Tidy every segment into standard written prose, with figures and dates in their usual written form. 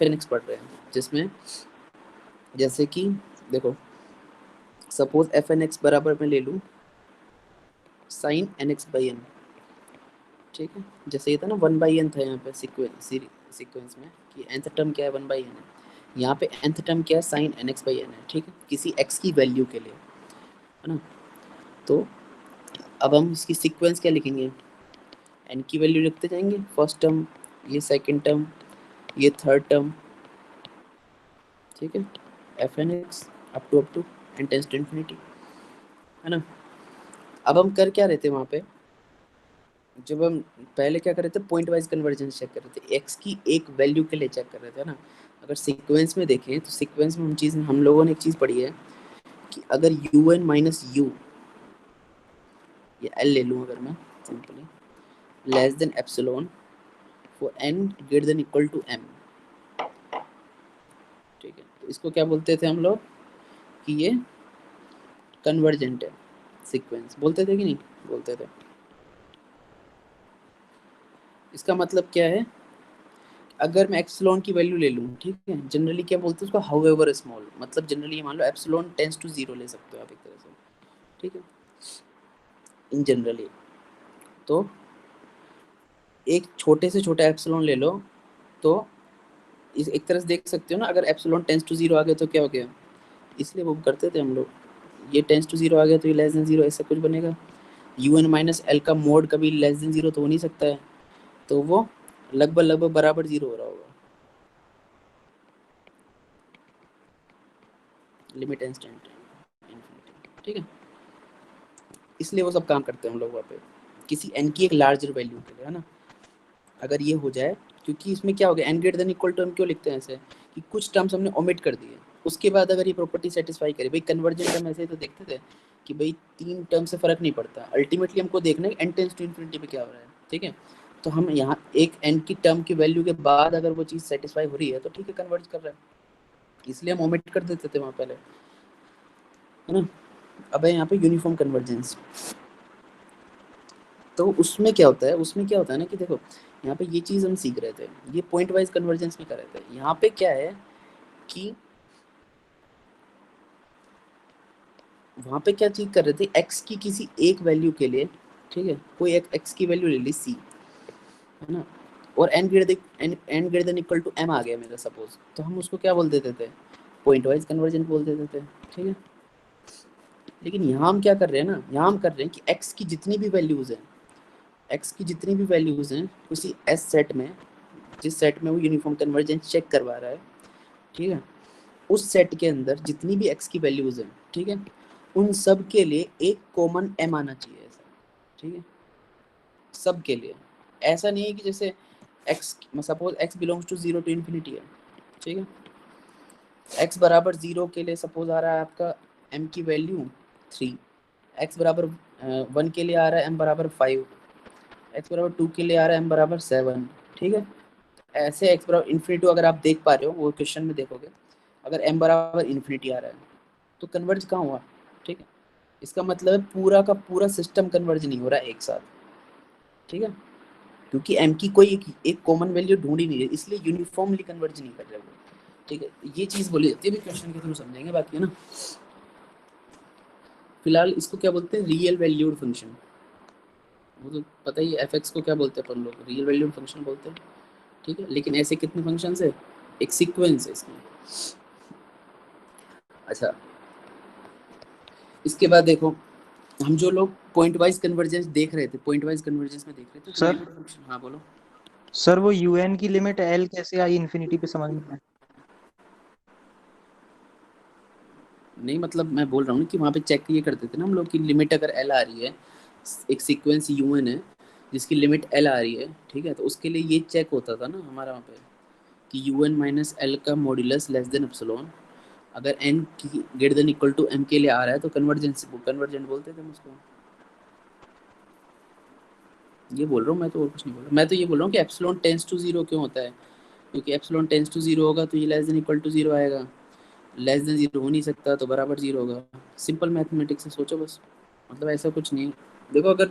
F पढ़ रहे हैं, जिसमें जैसे कि देखो सपोज एफ एन एक्स बराबर मैं ले लूँ sine n x by n, ठीक है। जैसे ये था ना 1/n था यहाँ पे सीक्वेंस में कि nth टर्म क्या है 1/n है, यहाँ पे nth टर्म क्या है sine n x by n है, ठीक है, किसी x की वैल्यू के लिए, है ना। तो अब हम इसकी सीक्वेंस क्या लिखेंगे, n की वैल्यू लिखते जाएंगे, फर्स्ट टर्म, ये सेकंड टर्म, ये थर्ड टर्म, ठीक है, f n x up to n tends to infinity, है ना। अब हम कर क्या रहे थे वहाँ पे, जब हम पहले क्या कर रहे थे पॉइंट वाइज कन्वर्जेंस चेक कर रहे थे, एक्स की एक वैल्यू के लिए चेक कर रहे थे ना। अगर सीक्वेंस में देखें तो सीक्वेंस में हम लोगों ने एक चीज़ पढ़ी है कि अगर यू एन माइनस यू, ये एल ले लूँ अगर मैं simply, less than epsilon for n greater than equal to m, ठीक है, तो इसको क्या बोलते थे हम लोग कि ये कन्वर्जेंट है सीक्वेंस, बोलते थे कि नहीं बोलते थे। इसका मतलब क्या है, अगर मैं एप्सिलॉन की वैल्यू ले लूँ, ठीक है, जनरली क्या बोलते हैं उसको हाउएवर स्मॉल, मतलब जनरली मान लो एप्सिलॉन टेंस टू जीरो ले सकते हो आप एक तरह से, ठीक है, इन जनरली। तो एक छोटे से छोटा एप्सिलॉन ले लो, तो इस एक तरह से देख सकते हो ना, अगर एप्सिलॉन टेंस टू जीरो आ गया तो क्या हो गया, इसलिए वो करते थे हम लोग, ये टेंस टू जीरो आ गया तो ये लेस देन जीरो, ऐसा कुछ बनेगा। यू एन माइनस एल का मोड कभी लेस देन जीरो तो हो नहीं सकता है, तो वो लगभग लगभग बराबर जीरो हो रहा होगा, लिमिट इंस्टेंट, ठीक है। इसलिए वो सब काम करते हैं हम लोग वहाँ पे, किसी एन की एक लार्जर वैल्यू के लिए, है ना। अगर ये हो जाए, क्योंकि इसमें क्या हो गया n greater than equal to, हम क्यों लिखते हैं ऐसे कि कुछ टर्म्स हमने ओमिट कर दिए, उसके बाद अगर ये प्रॉपर्टी सेटिस्फाई करे, भाई कन्वर्जेंट हम ऐसे ही तो देखते थे कि भाई तीन टर्म से फर्क नहीं पड़ता, अल्टीमेटली हमको देखना है एन टेंस टू इन्फिनिटी पे क्या हो रहा है, ठीक है। तो हम यहाँ एक एन की टर्म की वैल्यू के बाद अगर वो चीज़ सेटिस्फाई हो रही है तो ठीक है कन्वर्ज कर रहा है, इसलिए हम ओमिट कर देते थे वहाँ पहले, है ना। अब है यहाँ पे यूनिफॉर्म कन्वर्जेंस, तो उसमें क्या होता है, ना कि देखो यहाँ पे ये चीज़ हम सीख रहे थे, ये पॉइंट वाइज कन्वर्जेंस में कर रहे थे, यहाँ पे क्या है कि वहाँ पे क्या चीज़ कर रहे थे, एक्स की किसी एक वैल्यू के लिए, ठीक है, कोई एक एक्स की वैल्यू ले ली सी, है ना, और n greater than equal to m आ गया मेरा सपोज, तो हम उसको क्या बोल देते थे, पॉइंट वाइज कन्वर्जेंट बोल देते थे, ठीक है। लेकिन यहाँ हम क्या कर रहे हैं ना, यहाँ हम कर रहे हैं कि एक्स की जितनी भी वैल्यूज़ हैं, उसी एस सेट में, जिस सेट में वो यूनिफॉर्म कन्वर्जेंस चेक करवा रहा है, ठीक है, उस सेट के अंदर जितनी भी एक्स की वैल्यूज हैं, ठीक है, उन सब के लिए एक कॉमन एम आना चाहिए ऐसा, ठीक है, सब के लिए। ऐसा नहीं है कि जैसे x suppose x belongs to zero to infinity है, ठीक है, एक्स बराबर जीरो के लिए सपोज आ रहा है आपका एम की वैल्यू 3, एक्स बराबर 1 के लिए आ रहा है एम बराबर 5, एक्स बराबर 2 के लिए आ रहा है एम बराबर 7, ठीक है। ऐसे एक्स बराबर इन्फिनिटी अगर आप देख पा रहे हो, वो क्वेश्चन में देखोगे, अगर एम बराबर इन्फिनिटी आ रहा है तो कन्वर्ज कहाँ हुआ, ठीक है। इसका मतलब है पूरा का पूरा सिस्टम कन्वर्ज नहीं हो रहा है एक साथ, ठीक है, क्योंकि एम की कोई एक कॉमन वैल्यू ढूंढ ही नहीं रही, इसलिए यूनिफॉर्मली कन्वर्ज नहीं कर रहे वो, ठीक है। ये चीज़ बोली जाती है, भी क्वेश्चन के थ्रू समझेंगे बाकी, है ना। फिलहाल इसको क्या बोलते हैं, रियल वैल्यूड फंक्शन, वो तो पता ही है, एफ एक्स को क्या बोलते हैं अपन लोग, रियल वैल्यूड फंक्शन बोलते हैं, ठीक है। लेकिन ऐसे कितने फंक्शन है, एक सीक्वेंस है इसमें। अच्छा, इसके बाद देखो, हम जो लोग पॉइंट वाइज कन्वर्जेंस देख रहे थे, पॉइंट वाइज कन्वर्जेंस में देख रहे थे तो सर लिमिट फंक्शन, हाँ बोलो। सर वो यूएन की लिमिट एल कैसे आई इन्फिनिटी पे, समझ में आया? नहीं मतलब मैं बोल रहा हूँ कि वहाँ पे चेक ये करते थे ना हम लोग की लिमिट अगर एल आ रही है, एक सीक्वेंस यूएन है जिसकी लिमिट एल आ रही है, ठीक है, तो उसके लिए ये चेक होता था ना हमारा वहाँ पे कि यू एन माइनस एल का मॉड्यूलस लेस देन एप्सिलॉन, अगर एन की greater than equal to m के लिए आ रहा है तो कन्वर्जेंट बोलते थे हम उसको। ये बोल रहा हूँ मैं, तो और कुछ नहीं बोल रहा, मैं तो ये बोल रहा हूँ कि एप्सिलॉन टेंस टू जीरो क्यों होता है, क्योंकि एप्सिलॉन टेंस टू जीरो होगा तो ये less than equal to zero आएगा, लेस देन जीरो हो नहीं सकता तो बराबर जीरो होगा, सिंपल मैथमेटिक्स से सोचो बस, मतलब ऐसा कुछ नहीं है। देखो अगर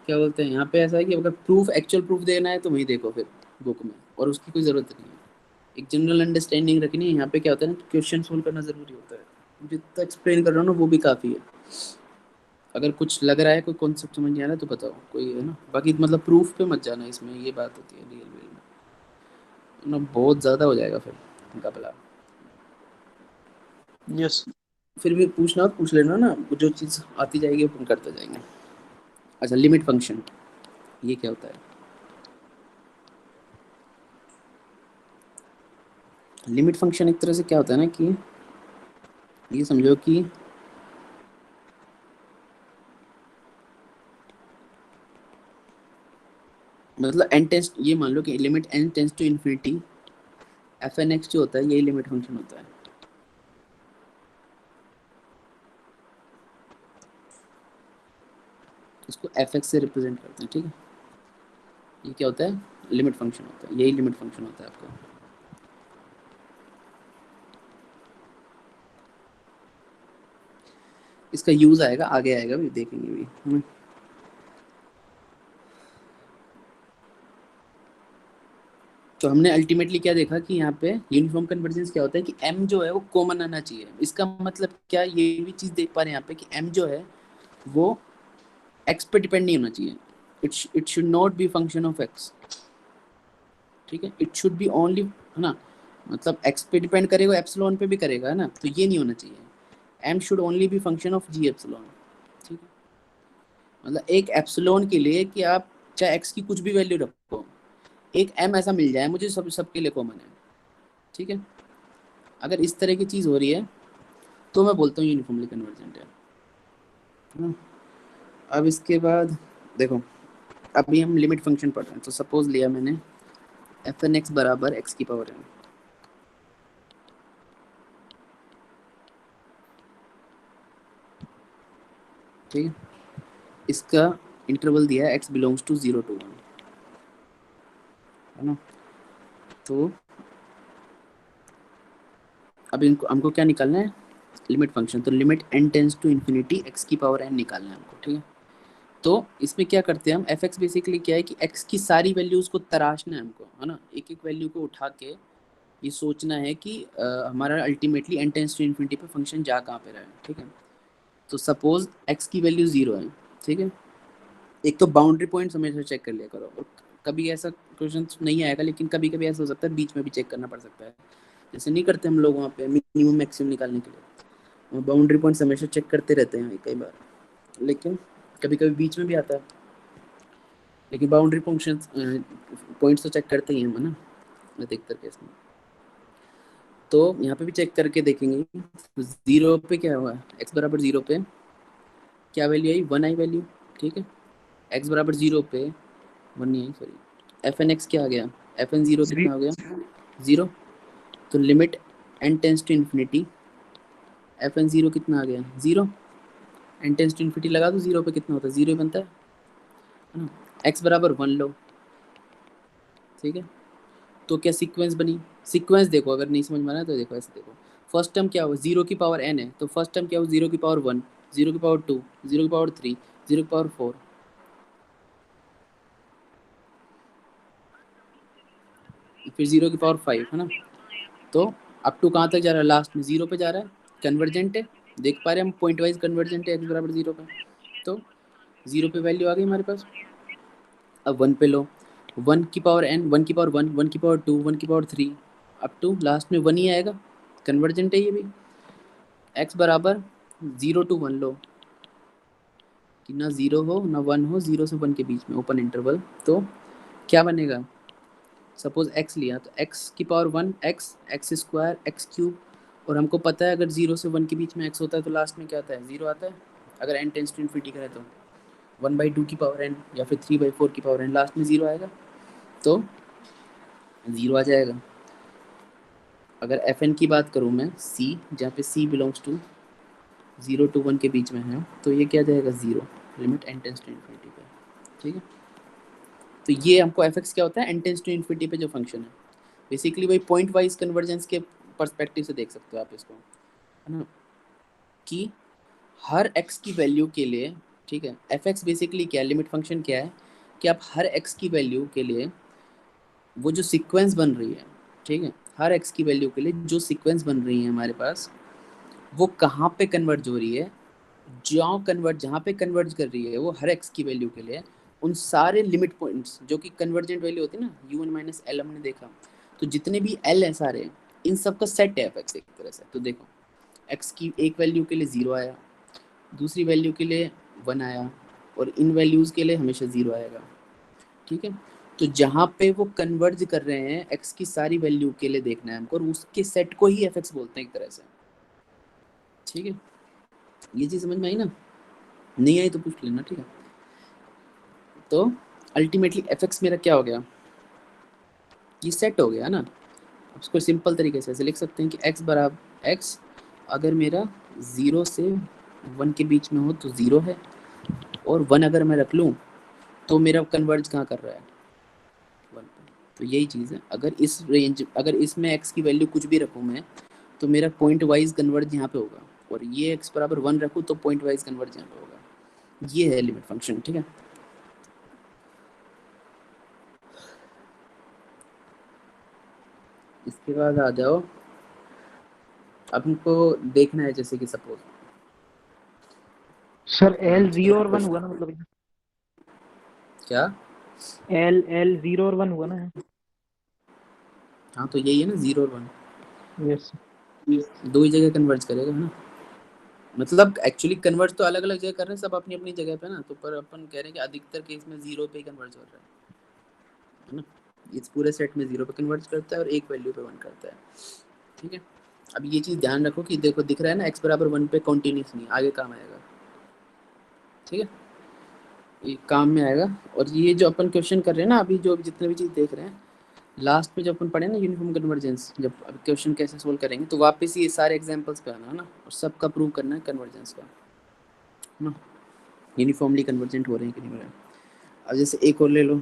क्या बोलते हैं यहाँ पे ऐसा है कि अगर प्रूफ एक्चुअल प्रूफ देना है तो वही देखो फिर बुक में, और उसकी कोई ज़रूरत नहीं है, एक जनरल अंडरस्टैंडिंग रखनी है। यहाँ पे क्या होता है ना, क्वेश्चन सोल्व करना जरूरी होता है। जितना एक्सप्लेन कर रहा हूँ ना वो भी काफ़ी है। अगर कुछ लग रहा है, कोई कॉन्सेप्ट समझ नहीं आ रहा है तो बताओ, कोई है ना। बाकी मतलब प्रूफ पे मत जाना, इसमें ये बात होती है रियल में ना, बहुत ज़्यादा हो जाएगा फिर मुकाबला। यस। फिर भी पूछना पूछ लेना ना, जो चीज़ आती जाएगी अपन करते जाएंगे। अच्छा, लिमिट फंक्शन ये क्या होता है? लिमिट फंक्शन एक तरह से क्या होता है ना कि ये समझो कि मतलब एन टेंस, ये मान लो कि limit n tends to infinity f n x जो होता है, यही लिमिट फंक्शन होता है। इसको एफ एक्स से रिप्रेजेंट करते हैं, ठीक है। ये क्या होता है? लिमिट फंक्शन होता है, यही लिमिट फंक्शन होता है आपका। इसका यूज आएगा, आगे आएगा भी, देखेंगे भी, है ना। तो हमने अल्टीमेटली क्या देखा कि यहाँ पे यूनिफॉर्म कन्वर्जेंस क्या होता है कि m जो है वो कॉमन आना चाहिए। इसका मतलब क्या, ये भी चीज देख पा रहे हैं यहाँ पे कि m जो है वो x पे डिपेंड नहीं होना चाहिए। It should not be function of x, ठीक है। इट शुड बी ओनली, है ना। मतलब x पे डिपेंड करेगा, एप्सिलॉन पे भी करेगा, है ना। तो ये नहीं होना चाहिए। m should only be function of g epsilon, ठीक है। मतलब एक एप्सिलॉन के लिए कि आप चाहे x की कुछ भी वैल्यू रखो, एक m ऐसा मिल जाए मुझे, सब सबके लिए कॉमन है, ठीक है। अगर इस तरह की चीज़ हो रही है तो मैं बोलता हूँ यूनिफॉर्मली कन्वर्जेंट है ना। अब इसके बाद देखो, अभी हम लिमिट फंक्शन पढ़ रहे हैं। तो सपोज लिया मैंने एफ एन एक्स बराबर एक्स की पावर एन, ठीक है। इसका इंटरवल दिया है एक्स बिलोंग्स टू 0 to 1, है ना। तो अब इनको हमको क्या निकालना है? Limit function. तो limit n tends to infinity x की पावर एन निकालना है हमको, ठीक है। तो इसमें क्या करते हैं हम, एफ एक्स बेसिकली क्या है कि एक्स की सारी वैल्यूज को तराशना है हमको, है ना। एक एक वैल्यू को उठा के ये सोचना है कि हमारा ultimately n tends to infinity पे फंक्शन जा कहाँ पे रहा है, ठीक है। तो सपोज एक्स की वैल्यू 0 है, ठीक है। एक तो बाउंड्री पॉइंट्स हमेशा चेक कर लिया करो। और कभी ऐसा क्वेश्चन नहीं आएगा, लेकिन कभी कभी ऐसा हो सकता है बीच में भी चेक करना पड़ सकता है। जैसे नहीं करते हम लोग वहाँ पे मिनिमम मैक्सिमम निकालने के लिए, बाउंड्री पॉइंट्स हमेशा चेक करते रहते हैं कई बार, लेकिन कभी कभी बीच में भी आता है। लेकिन बाउंड्री फंक्शन पॉइंट्स तो चेक करते ही हैं हम, है ना, अधिकतर केस में। तो यहाँ पे भी चेक करके देखेंगे। तो 0 पे क्या हुआ, x बराबर 0 पे क्या वैल्यू आई, 1 आई वैल्यू, ठीक है। x बराबर 0 पे 1 नहीं आई, सॉरी। एफ एन एक्स क्या आ गया, एफ एन 0 जी। कितना हो गया, 0। तो limit n tends to infinity f n 0 कितना आ गया, 0। एन टेंस टू इन्फिनिटी लगा दो 0 पे, कितना होता है, 0 ही बनता है ना। x बराबर 1 लो, ठीक है। तो क्या सीक्वेंस बनी, सीक्वेंस देखो, अगर नहीं समझ में आ रहा है तो देखो, ऐसे देखो। फर्स्ट टर्म क्या हो, 0 की पावर n है, तो फर्स्ट टर्म क्या हो, 0 की पावर 1, 0 की पावर 2, 0 की पावर 3, 0 की पावर 4, फिर 0 की पावर 5, है ना। तो अप टू कहाँ तक जा रहा है, लास्ट में 0 पे जा रहा है। कन्वर्जेंट है, देख पा रहे हैं हम, पॉइंट वाइज कन्वर्जेंट है, x बराबर 0 पे। तो 0 पे वैल्यू आ गई हमारे पास। अब 1 पे लो, 1 की पावर n, 1 की पावर 1, 1 की पावर 2, 1 की पावर 3, अप टू लास्ट में 1 ही आएगा। कन्वर्जेंट है ये भी। x बराबर 0 to 1 लो, कि ना 0 हो ना 1 हो, 0 से 1 के बीच में ओपन इंटरवल। तो क्या बनेगा, सपोज x लिया तो x की power 1, x, x square, x cube. और हमको पता है अगर 0 से 1 के बीच में x होता है तो लास्ट में क्या आता है, 0 आता है। अगर n टेंस टू इन्फिनिटी करे तो 1/2 की पावर n या फिर 3/4 की पावर n, लास्ट में 0 आएगा। तो 0 आ जाएगा। अगर एफ एन की बात करूँ मैं, सी, जहाँ पे सी बिलोंग्स टू 0 to 1 के बीच में है, तो ये क्या जाएगा, 0। Limit n tends to infinity पे, ठीक है। तो ये हमको एफ एक्स क्या होता है, एन टेंस टू इन्फिनिटी पे जो फंक्शन है। बेसिकली वही पॉइंट वाइज कन्वर्जेंस के पर्सपेक्टिव से देख सकते हो आप इसको, है ना। कि हर एक्स की वैल्यू के लिए, ठीक है, एफ एक्स बेसिकली क्या है, लिमिट फंक्शन क्या है कि आप हर एक्स की वैल्यू के लिए वो जो सीक्वेंस बन रही है, ठीक है, हर x की वैल्यू के लिए जो सीक्वेंस बन रही है हमारे पास, वो कहाँ पे कन्वर्ज हो रही है, जहाँ पे कन्वर्ज कर रही है वो हर x की वैल्यू के लिए, उन सारे लिमिट पॉइंट्स जो कि कन्वर्जेंट वैल्यू होती है ना, u1 माइनस एल हमने देखा, तो जितने भी l हैं सारे, इन सब का सेट है f(x) एक तरह से। तो देखो x की एक वैल्यू के लिए 0 आया, दूसरी वैल्यू के लिए 1 आया, और इन वैल्यूज़ के लिए हमेशा 0 आएगा। ठीक है, तो जहाँ पे वो कन्वर्ज कर रहे हैं x की सारी वैल्यू के लिए देखना है हमको, और उसके सेट को ही f(x) बोलते हैं एक तरह से। ठीक है, ये चीज़ समझ में आई ना? नहीं आई तो पूछ लेना, ठीक है। तो अल्टीमेटली f(x) मेरा क्या हो गया, ये सेट हो गया ना। अब इसको सिंपल तरीके से ऐसे लिख सकते हैं कि x बराबर x अगर मेरा 0 से 1 के बीच में हो तो 0 है, और 1 अगर मैं रख लूँ तो मेरा कन्वर्ज कहाँ कर रहा है, 1 पे। तो यही चीज़ है, अगर इसमें x की वैल्यू कुछ भी रखूँ मैं, तो मेरा पॉइंट वाइज कन्वर्ज यहाँ पे होगा, और ये x बराबर 1 रखूँ तो पॉइंट वाइज कन्वर्ज यहाँ पे होगा। ये है लिमिट फंक्शन, ठीक है। इसके बाद आ जाओ, अब हमको देखना है जैसे कि सपोज सर एल 0 और 1 हुआ ना, मतलब क्या, एल 0 और 1 हुआ ना। हाँ तो यही है ना 0 और 1, यस। दो ही जगह कन्वर्ज करेगा, है ना। मतलब एक्चुअली कन्वर्ज तो अलग अलग जगह कर रहे हैं सब अपनी अपनी जगह पे ना, तो पर अपन कह रहे हैं कि अधिकतर केस में 0 पे ही कन्वर्ज हो रहा है ना। इस पूरे सेट में 0 पे कन्वर्ज करता है और एक वैल्यू पे 1 करता है। ठीक है, अब ये चीज़ ध्यान रखो कि देखो दिख रहा है ना x बराबर 1 पे कॉन्टिन्यूस नहीं, आगे काम आएगा। ठीक है, ये काम में आएगा। और ये जो अपन क्वेश्चन कर रहे हैं ना अभी, जो जितने भी चीज़ देख रहे हैं, लास्ट में जब अपन पढ़े ना यूनिफॉर्म कन्वर्जेंस, जब अब क्वेश्चन कैसे सोल्व करेंगे, तो वापस ये सारे एग्जांपल्स पे आना है ना, और सबका प्रूव करना है कन्वर्जेंस का, है ना, यूनिफॉर्मली कन्वर्जेंट हो रहे हैं कि नहीं हो रहे हैं। अब जैसे एक और ले लो,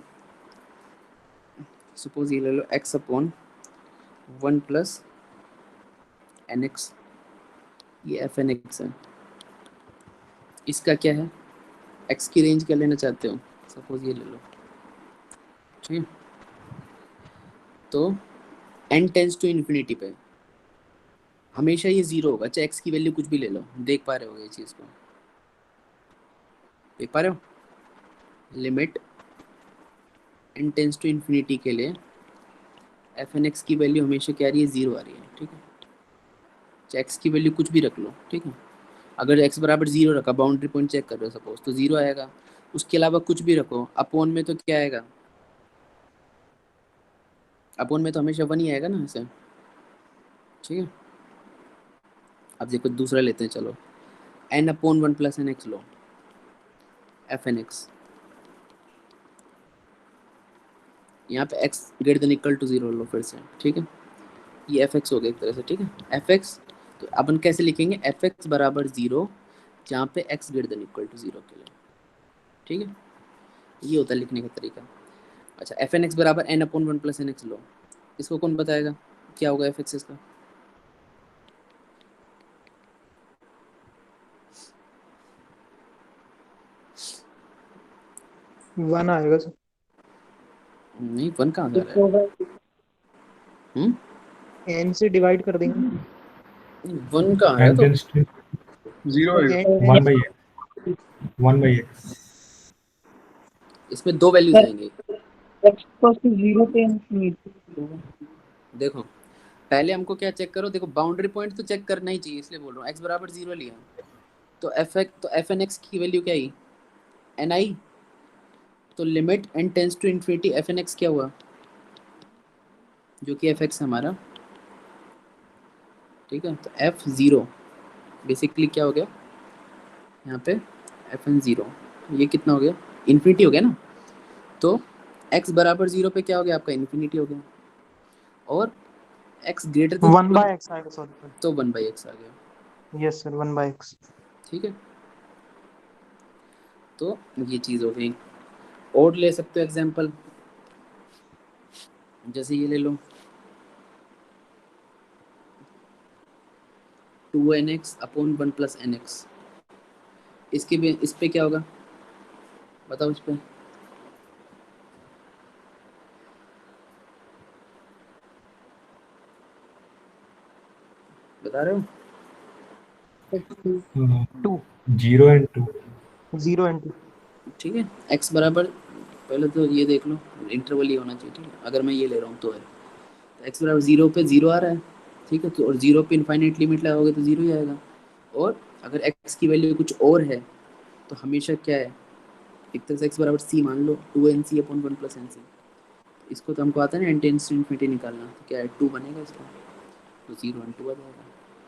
सपोज ये ले लो x upon 1 plus n x, ये एफ एन एक्स है। इसका क्या है, x की रेंज क्या लेना चाहते हो, सपोज ये ले लो। ठीक है, तो n टेंस टू इन्फिनिटी पे हमेशा ये 0 होगा, चाहे x की वैल्यू कुछ भी ले लो। देख पा रहे हो ये चीज़ को, देख पा रहे हो, limit n tends to infinity के लिए एफ एन एक्स की वैल्यू हमेशा क्या आ रही है, 0 आ रही है। ठीक है, चाहे x की वैल्यू कुछ भी रख लो। ठीक है, अगर x बराबर 0 रखा, बाउंड्री पॉइंट चेक कर रहे हो सपोज, तो 0 आएगा। उसके अलावा कुछ भी रखो, अपोन में तो क्या आएगा, अपोन में तो हमेशा 1 ही आएगा ना ऐसे। ठीक है, अब देखो दूसरा लेते हैं, चलो n upon 1 plus n x लो, एफ एन एक्स। यहाँ पे x greater than equal to 0 लो फिर से। ठीक है, ये एफ एक्स हो गया एक तरह से। ठीक है, एफ एक्स, तो अपन कैसे लिखेंगे, एफ एक्स बराबर 0 जहाँ पे x greater than equal to 0 के लिए। ठीक है, ये होता है लिखने का तरीका। अच्छा, एफ एन एक्स बराबर n upon 1 plus n x लो, इसको कौन बताएगा क्या होगा एफ एक्स इसका, 1 आएगा सर। नहीं 1 कहाँ से आ रहा इसको है, n से डिवाइड कर देंगे। 1 कहाँ आ रहा है, n तो tends to 0 आएगा। 1 by x, 1 by x. इसमें दो वैल्यूज आएंगे। x इक्वल्स टू 0 पे देखो पहले हमको क्या चेक करो, देखो बाउंड्री पॉइंट तो चेक करना ही चाहिए, इसलिए बोल रहा हूँ। x बराबर 0 लिया, तो एफ एन एक्स की वैल्यू क्या आई, एन आई। तो limit n tends to infinity f n x क्या हुआ, जो कि एफ एक्स हमारा। ठीक है, तो एफ ज़ीरो बेसिकली क्या हो गया यहाँ पे, एफ एन ज़ीरो, ये कितना हो गया, इन्फिनिटी हो गया ना। तो x बराबर 0 पे क्या हो गया आपका, इन्फिनिटी हो गया। और x greater then 1 by x आएगा, सॉरी। तो 1 बाई एक्स आ गया। Yes sir, 1 by x। ठीक है, तो ये चीज़ हो गई। और ले सकते हो एग्जांपल, जैसे ये ले लो 2nx upon 1 plus n x, इसके भी इस पे क्या होगा बताओ, इस पे बता रहे हो? 2 0 and 2. 0 and 2 ठीक है, x बराबर, पहले तो ये देख लो, इंटरवल ही होना चाहिए, ठीक है, अगर मैं ये ले रहा हूँ तो है, तो x बराबर 0 पे 0 आ रहा है, ठीक है, तो और 0 पे इनफाइनाइट लिमिट लगाओगे तो 0 ही आएगा, और अगर x की वैल्यू कुछ और है तो हमेशा क्या है, एक तरह से x बराबर c मान लो, 2nc अपॉन 1 प्लस nc, इसको तो हमको आता है ना n टेंड्स टू इन्फिनिटी निकालना, तो क्या है 2 बनेगा इसका, तो 0 and 2 आ जाएगा,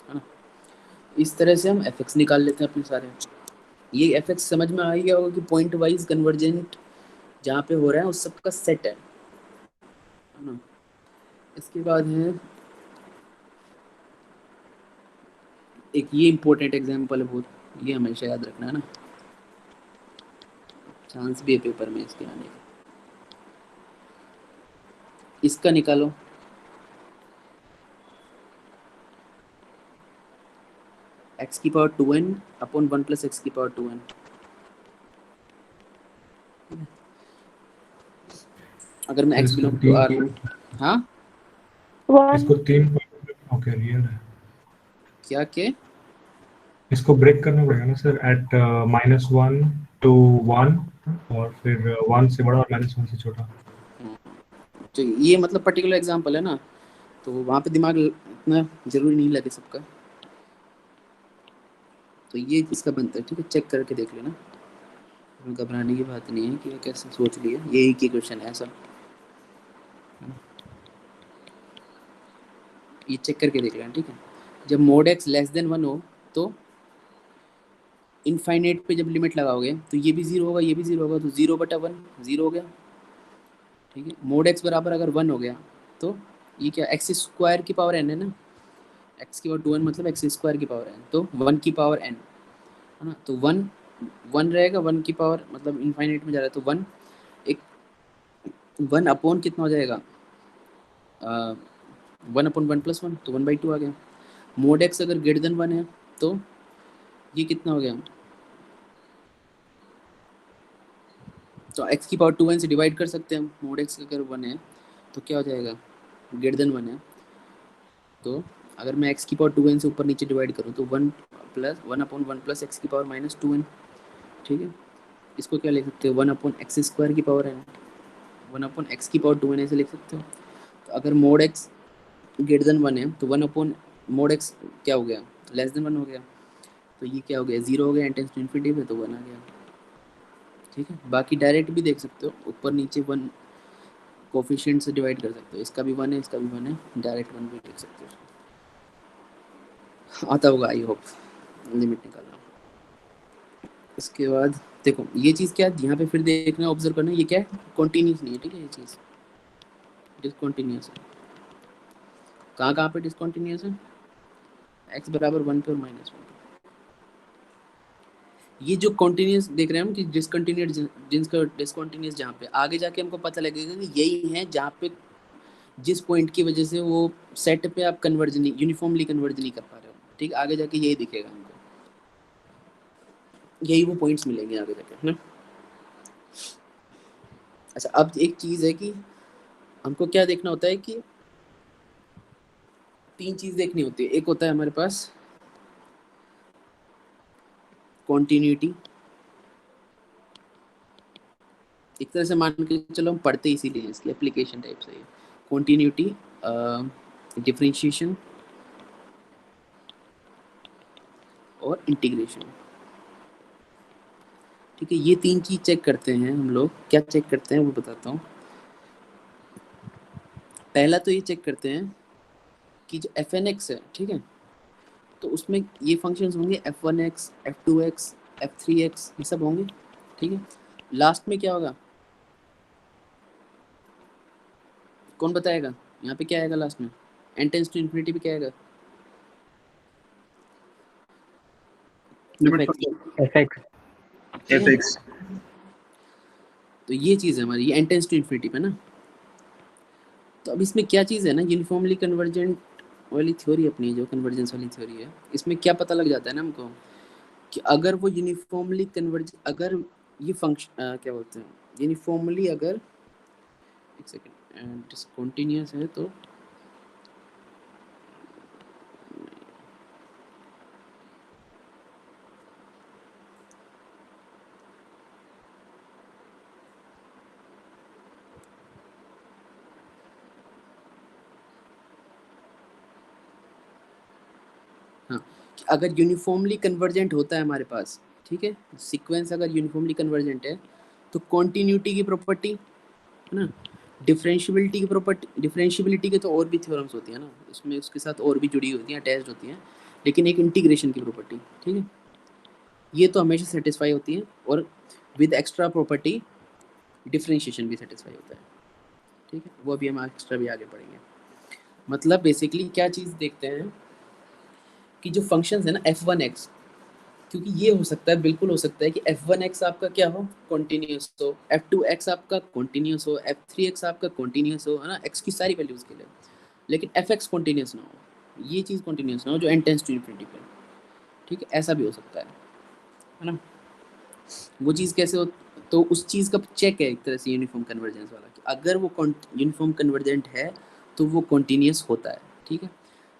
है ना। इस तरह से हम fx निकाल लेते हैं अपने सारे। ये fx समझ में आ ही गया होगा कि पॉइंट वाइज कन्वर्जेंट जहाँ पे हो रहा है उस सब का सेट है ना। इसके बाद है एक ये इम्पोर्टेंट एग्जांपल है बहुत, ये हमेशा याद रखना है ना, चांस भी है पेपर में इसके आने का। इसका निकालो, x की power 2n upon 1 plus x की पावर 2n। अगर मैं तो x इसको बिलोंग टू 3 r लूँ, हाँ इसको 3 ओके रियल है। क्या के, इसको ब्रेक करना पड़ेगा ना सर, एट -1 to 1, और फिर 1 से बड़ा और -1 से छोटा। तो ये मतलब पर्टिकुलर एग्जांपल है ना, तो वहाँ पे दिमाग इतना जरूरी नहीं लगे सबका, तो ये इसका बनता है, ठीक है, चेक करके देख लेना, घबराने की बात नहीं है कि ये कैसे सोच लिया, यही की क्वेश्चन है ऐसा, ये चेक करके देख लेना, ठीक है। जब मोड एक्स लेस देन 1 हो तो इनफाइनाइट पे जब लिमिट लगाओगे तो ये भी 0 होगा, ये भी 0 होगा, तो 0/1 0 हो गया, ठीक है। मोड एक्स बराबर अगर 1 हो गया तो ये क्या, एक्स स्क्वायर की पावर n है ना, एक्स की पावर 2n मतलब एक्स स्क्वायर की पावर n, तो 1 की पावर n, है ना, तो 1 1 रहेगा, 1 की पावर मतलब इनफाइनाइट में जा रहा है, तो 1 एक 1 अपॉन कितना हो जाएगा, 1/1 + 1, तो 1/2 आ गया। मोड एक्स अगर ग्रेटर देन 1 है तो ये कितना हो गया, तो x की पावर 2n से डिवाइड कर सकते हैं हम, मोड x अगर 1 है तो क्या हो जाएगा, ग्रेटर देन 1 है, तो अगर मैं x की पावर 2n से ऊपर नीचे डिवाइड करूँ तो 1/1 प्लस एक्स की पावर -2n, ठीक है। इसको क्या लिख सकते हो, 1/x² की पावर n, 1/x की पावर 2n ऐसे लिख सकते हो। तो अगर मोड x ग्रेटर देन 1 है तो 1 मोड x क्या हो गया, लेस देन 1 हो गया, तो ये क्या हो गया, 0 हो गया, n टेंड्स टू इन्फिनिटी पे, तो 1 आ गया, ठीक है। बाकी डायरेक्ट भी देख सकते हो, ऊपर नीचे 1 कोफिशिएंट से डिवाइड कर सकते हो, इसका भी 1 है, इसका भी 1 है, डायरेक्ट 1 भी लिख सकते हो, आता होगा आई होप लिमिट निकालना। इसके बाद देखो ये चीज़ क्या है, यहाँ पे फिर देखना ऑब्जर्व करना, ये क्या है, कॉन्टिन्यूस नहीं है, ठीक है, ये चीज़ डिसकॉन्टिन्यूस है। कहाँ कहाँ पे डिसकॉन्टिन्यूस है, x बराबर 1 पे और -1 पे। ये जो कॉन्टिन्यूस देख रहे हैं हम कि डिसकंटिन्यूस, जिसका डिसकंटिन्यूस जहाँ पे आगे जाके हमको पता लगेगा कि यही है जहाँ पे जिस पॉइंट की वजह से वो सेट पे आप कन्वर्ज नहीं, यूनिफॉर्मली कन्वर्ज नहीं कर पा रहे हो, ठीक, आगे जाके यही दिखेगा हमको, यही वो पॉइंट्स मिलेंगे आगे जाके, है ना। अच्छा अब एक चीज़ है कि हमको क्या देखना होता है कि 3 चीज़ देखनी होती है, एक होता है हमारे पास कॉन्टिन्यूटी, एक तरह से मान के चलो हम पढ़ते इसीलिए इसकी एप्लीकेशन टाइप से, कॉन्टिन्यूटी, डिफरेंशिएशन और इंटीग्रेशन, ठीक है। ये 3 चीज़ चेक करते हैं हम लोग, क्या चेक करते हैं वो बताता हूँ। पहला तो ये चेक करते हैं कि जो एफ एन एक्स है, ठीक है, तो उसमें ये फंक्शंस होंगे f1x, f2x, f3x, ये सब होंगे, ठीक है। लास्ट में क्या होगा, कौन बताएगा, यहाँ पे क्या आएगा लास्ट में, n टेंड्स टू इन्फिनिटी पे क्या आएगा, लिमिट fx, fx ठीक है। fx तो ये चीज़ है हमारी, ये n टेंड्स टू इन्फिनिटी पे ना। तो अब इसमें क्या चीज़ है ना, यूनिफॉर्मली कन्वर्जेंट वाली थ्योरी अपनी जो कन्वर्जेंस वाली थ्योरी है, इसमें क्या पता लग जाता है ना हमको कि अगर वो यूनिफॉर्मली कन्वर्ज, अगर ये फंक्शन क्या बोलते हैं, यूनिफॉर्मली अगर, एक सेकेंड, डिसकंटिन्यूअस है तो हाँ, कि अगर यूनिफॉर्मली कन्वर्जेंट होता है हमारे पास, ठीक है, सीक्वेंस अगर यूनिफॉर्मली कन्वर्जेंट है तो कॉन्टिन्यूटी की प्रॉपर्टी है ना, डिफरेंशियबिलिटी की प्रॉपर्टी, डिफरेंशियबिलिटी के तो और भी थ्योरम्स होती है ना, इसमें उसके साथ और भी जुड़ी होती हैं, अटैच्ड होती हैं, लेकिन एक इंटीग्रेशन की प्रॉपर्टी, ठीक है, ये तो हमेशा सेटिस्फाई होती है, और विद एक्स्ट्रा प्रॉपर्टी डिफरेंशिएशन भी सेटिस्फाई होता है, ठीक है, वो अभी हम एक्स्ट्रा भी आगे पढ़ेंगे। मतलब बेसिकली क्या चीज़ देखते हैं कि जो फंक्शंस है ना f1x, क्योंकि ये हो सकता है, बिल्कुल हो सकता है कि f1x आपका क्या हो, कॉन्टिन्यूस हो, f2x आपका कॉन्टिन्यूस हो, f3x आपका कॉन्टिन्यूस हो, है ना, x की सारी वैल्यूज़ के लिए, लेकिन fx कॉन्टिन्यूस ना हो, ये चीज़ कॉन्टिन्यूस ना हो जो n टेंस टू इन्फिनिटी पे, ठीक है, ऐसा भी हो सकता है ना। वो चीज़ कैसे हो, तो उस चीज़ का चेक है एक तरह से यूनिफॉर्म कन्वर्जेंस वाला, कि अगर वो यूनिफॉर्म कन्वर्जेंट है तो वो कॉन्टिन्यूस होता है, ठीक है।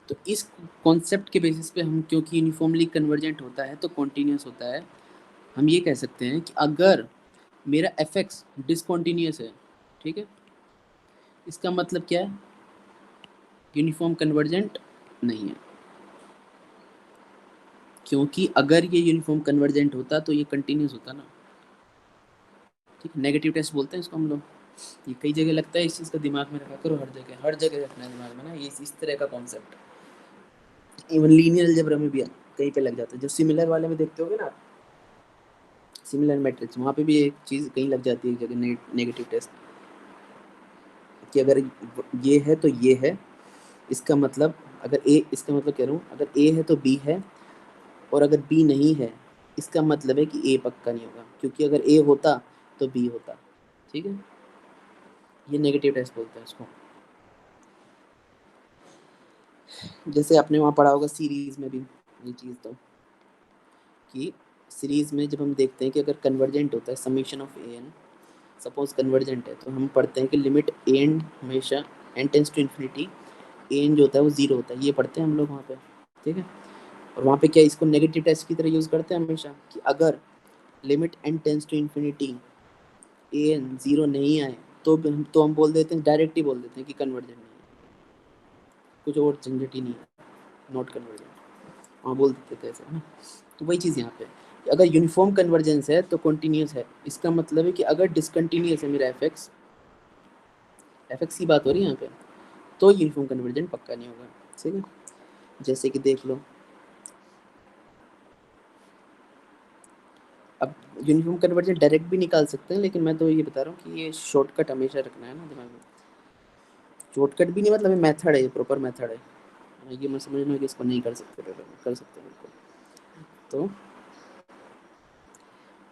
तो इस कॉन्सेप्ट के बेसिस पे हम, क्योंकि यूनिफॉर्मली कन्वर्जेंट होता है तो कॉन्टिन्यूस होता है, हम ये कह सकते हैं कि अगर मेरा एफ एक्स डिसकॉन्टीन्यूस है, ठीक है, इसका मतलब क्या है, यूनिफॉर्म कन्वर्जेंट नहीं है, क्योंकि अगर ये यूनिफॉर्म कन्वर्जेंट होता तो ये कंटिन्यूस होता ना, ठीक है, नेगेटिव टेस्ट बोलते हैं इसको हम लोग, ये कई जगह लगता है, इस चीज़ का दिमाग में रखा करो, हर जगह रखना है दिमाग में ना, ये इस तरह का कॉन्सेप्ट इवन लीनियर अलजेब्रा में भी कहीं पे लग जाता है, जो सिमिलर वाले में देखते होगे ना आप, सिमिलर मैट्रिक्स, वहाँ पे भी एक चीज़ कहीं लग जाती है, एक जगह नेगेटिव टेस्ट, कि अगर ये है तो ये है, इसका मतलब अगर ए, इसका मतलब कह रहा हूँ अगर ए है तो बी है, और अगर बी नहीं है इसका मतलब है कि ए पक्का नहीं होगा, क्योंकि अगर ए होता तो बी होता, ठीक है, ये नेगेटिव टेस्ट बोलते हैं इसको। जैसे आपने वहाँ पढ़ा होगा सीरीज में भी ये चीज़, तो कि सीरीज में जब हम देखते हैं कि अगर कन्वर्जेंट होता है summation of a n, suppose convergent है, तो हम पढ़ते हैं कि लिमिट ए एन हमेशा n tends to infinity, a n जो होता है वो जीरो होता है, ये पढ़ते हैं हम लोग वहाँ पे, ठीक है, और वहाँ पे क्या इसको नेगेटिव टेस्ट की तरह यूज़ करते हैं हमेशा, कि अगर limit n tends to infinity a n zero नहीं आए तो हम बोल देते हैं, डायरेक्ट ही बोल देते हैं कि कन्वर्जेंट नहीं है, कुछ और झंझट ही नहीं है, नॉट कन्वर्जेंट, हाँ बोल देते थे ऐसे, है ना। तो वही चीज़ यहाँ पे, अगर यूनिफॉर्म कन्वर्जेंस है तो कॉन्टिन्यूस है, इसका मतलब है कि अगर डिसकंटिन्यूस है मेरा एफ एक्स की बात हो रही है यहाँ पे, तो यूनिफॉर्म कन्वर्जेंट पक्का नहीं होगा, ठीक है। जैसे कि देख लो, अब यूनिफॉर्म कन्वर्जेंट डायरेक्ट भी निकाल सकते हैं, लेकिन मैं तो ये बता रहा हूँ कि ये शॉर्टकट हमेशा रखना है ना दिमाग में, शॉर्टकट भी नहीं, मतलब ये मेथड है, ये प्रॉपर मेथड है, ये मैं समझना कि इसको नहीं कर सकते, कर सकते बिल्कुल। तो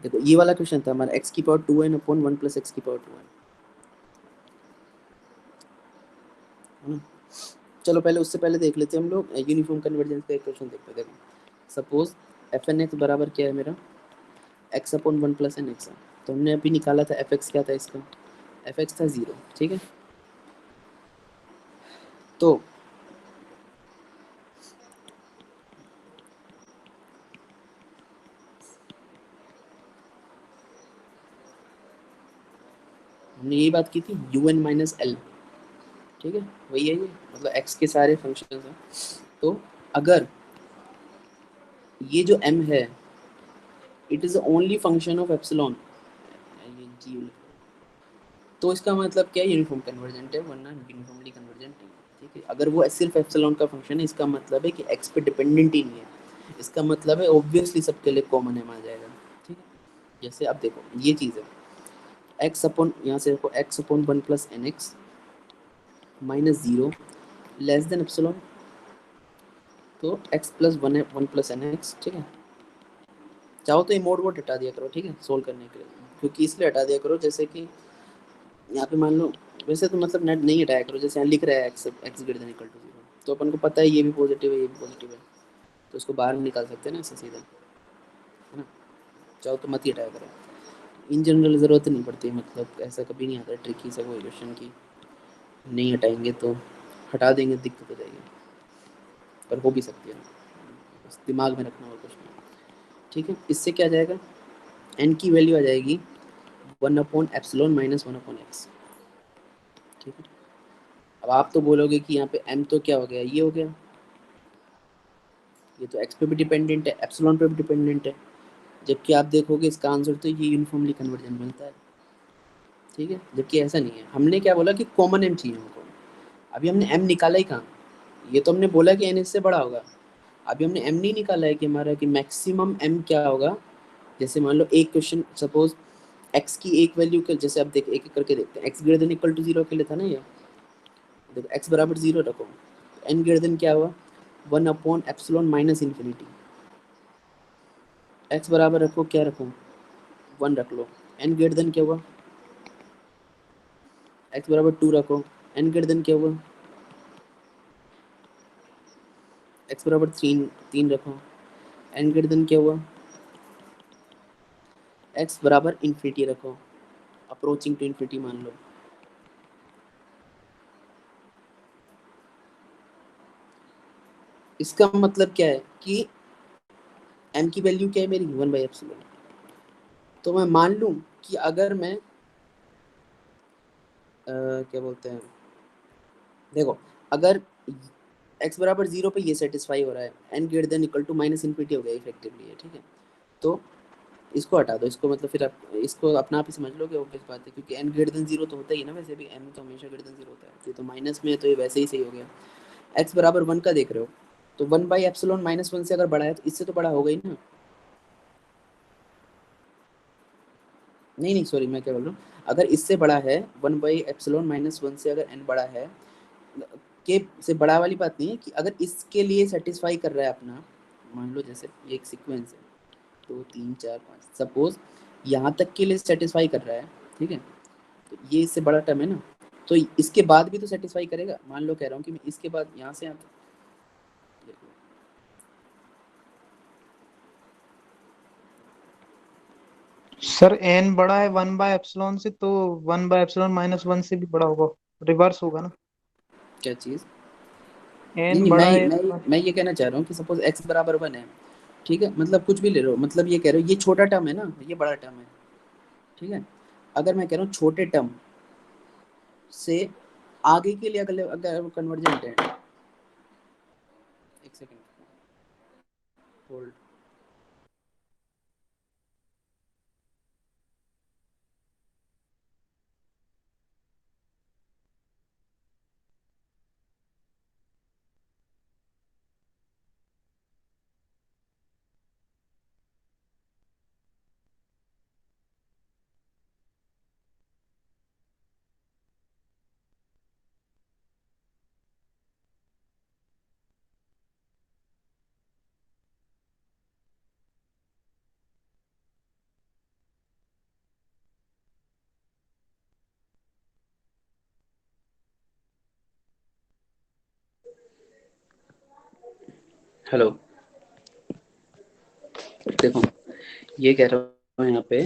देखो ये वाला क्वेश्चन था हमारा, x की power 2n upon 1 plus x की पावर 2n, है ना। चलो पहले उससे पहले देख लेते हैं हम लोग यूनिफॉर्म कन्वर्जेंस का एक क्वेश्चन देखते हैं। देखो सपोज एफ एन एक्स बराबर क्या है मेरा, x upon 1 plus n x है, तो हमने अभी निकाला था एफ एक्स क्या था इसका, एफ एक्स था 0, ठीक है। तो हमने यही बात की थी यू एन माइनस एल, ठीक है, वही है ये, मतलब x के सारे फंक्शन हैं। तो अगर ये जो m है it is only function of epsilon, तो इसका मतलब क्या है, यूनिफॉर्म कन्वर्जेंट है, वरना यूनिफॉर्मली कन्वर्जेंट नहीं है, ठीक है। अगर वो सिर्फ एप्सिलॉन का फंक्शन है, इसका मतलब है कि x पे डिपेंडेंट ही नहीं है, इसका मतलब है ऑब्वियसली सबके लिए कॉमन है, मान जाएगा, ठीक है। जैसे अब देखो ये चीज़ है x अपॉन, यहाँ से देखो x upon 1 plus n x minus 0 less than epsilon, तो x plus 1 plus n x, ठीक है। चाहो तो ये मोड वोड हटा दिया करो, ठीक है, सोल्व करने के लिए, क्योंकि इसलिए हटा दिया करो जैसे कि यहाँ पे मान लो, वैसे तो मतलब नेट नहीं हटाया करो, जैसे यहाँ लिख रहा है x greater than equal to 0, तो अपन को पता है ये भी पॉजिटिव है ये भी पॉजिटिव है, तो इसको बाहर निकाल सकते हैं ना ऐसे सीधा, है ना। चाहो तो मत ही हटाया करो, इन जनरल ज़रूरत नहीं पड़ती, मतलब ऐसा कभी नहीं आता ट्रिकी सा कोई क्वेश्चन की नहीं हटाएंगे तो हटा देंगे दिक्कत हो जाएगी, पर हो भी सकती है, बस दिमाग में रखना और कुछ नहीं, ठीक है। इससे क्या आ जाएगा, एन की वैल्यू आ जाएगी 1 upon epsilon minus 1 upon x, ठीक है। अब आप तो बोलोगे कि यहाँ पे m तो क्या हो गया, ये हो गया, ये तो x पे भी डिपेंडेंट है, एप्सिलॉन पे भी डिपेंडेंट है, जबकि आप देखोगे इसका आंसर तो ये यूनिफॉर्मली कन्वर्जन मिलता है, ठीक है। जबकि ऐसा नहीं है, हमने क्या बोला कि कॉमन m चाहिए हमको, अभी हमने m निकाला ही कहाँ, ये तो हमने बोला कि n इससे बड़ा होगा, अभी हमने m नहीं निकाला है कि हमारा कि मैक्सिमम m क्या होगा। जैसे मान लो एक क्वेश्चन सपोज x की एक वैल्यू के, जैसे आप देख एक एक करके देखते हैं, x greater than equal to 0 के लिए था ना ये, देखो x बराबर 0 रखो, n ग्रेटर देन क्या हुआ 1 upon epsilon minus infinity, x बराबर रखो क्या रखो 1 रख लो, n ग्रेटर देन क्या हुआ x बराबर 2 रखो, n ग्रेटर देन क्या हुआ x बराबर 3 रखो, n ग्रेटर देन क्या हुआ x बराबर इन्फिनिटी रखो, अप्रोचिंग टू इन्फिनिटी मान लो। इसका मतलब क्या है कि m की वैल्यू क्या है मेरी 1 बाई एप्सिलॉन। तो मैं मान लूं कि अगर मैं क्या बोलते हैं, देखो अगर x बराबर 0 पे ये सेटिस्फाई हो रहा है, n greater than equal to minus infinity हो गया इफेक्टिवली है, ठीक है। तो इसको हटा दो, इसको मतलब फिर आप इसको अपना आप ही समझ लोगे, वो किस बात है, क्योंकि n ग्रेटर देन 0 तो होता ही है ना, वैसे भी m तो हमेशा ग्रेटर देन 0 होता है, ये तो माइनस में है तो ये वैसे ही सही हो गया। x बराबर 1 का देख रहे हो, तो 1 बाई एप्सिलॉन माइनस 1 से अगर बड़ा है तो इससे तो बड़ा होगा ही ना। नहीं नहीं सॉरी, मैं क्या बोल रहा हूँ, अगर इससे बड़ा है 1 बाई एप्सिलॉन माइनस 1 से अगर n बड़ा है, के से बड़ा वाली बात नहीं है कि अगर इसके लिए सेटिस्फाई कर रहा है अपना, मान लो जैसे ये एक सीक्वेंस है 2 3 4 5, सपोज यहाँ तक के लिए सेटिस्फाई कर रहा है, ठीक है, तो ये इससे बड़ा टर्म है ना, तो इसके बाद भी तो सेटिस्फाई करेगा। मान लो कह रहा हूँ कि मैं इसके बाद यहाँ से यहाँ तक, सर n बड़ा है 1/एप्सिलॉन से, तो 1/एप्सिलॉन-1 से भी बड़ा होगा, रिवर्स होगा ना। क्या चीज़, नहीं n नहीं बड़ा मैं है मैं तो मैं ये कहना चाह रहा हूँ कि सपोज x बराबर 1 है, ठीक है, मतलब कुछ भी ले लो, मतलब ये कह रहे हो ये छोटा टर्म है ना, ये बड़ा टर्म है, ठीक है। अगर मैं कह रहा हूँ छोटे टर्म से आगे के लिए अगर अगर कन्वर्जेंट है, एक सेकंड होल्ड, हेलो, देखो ये कह रहा हूँ यहाँ पे,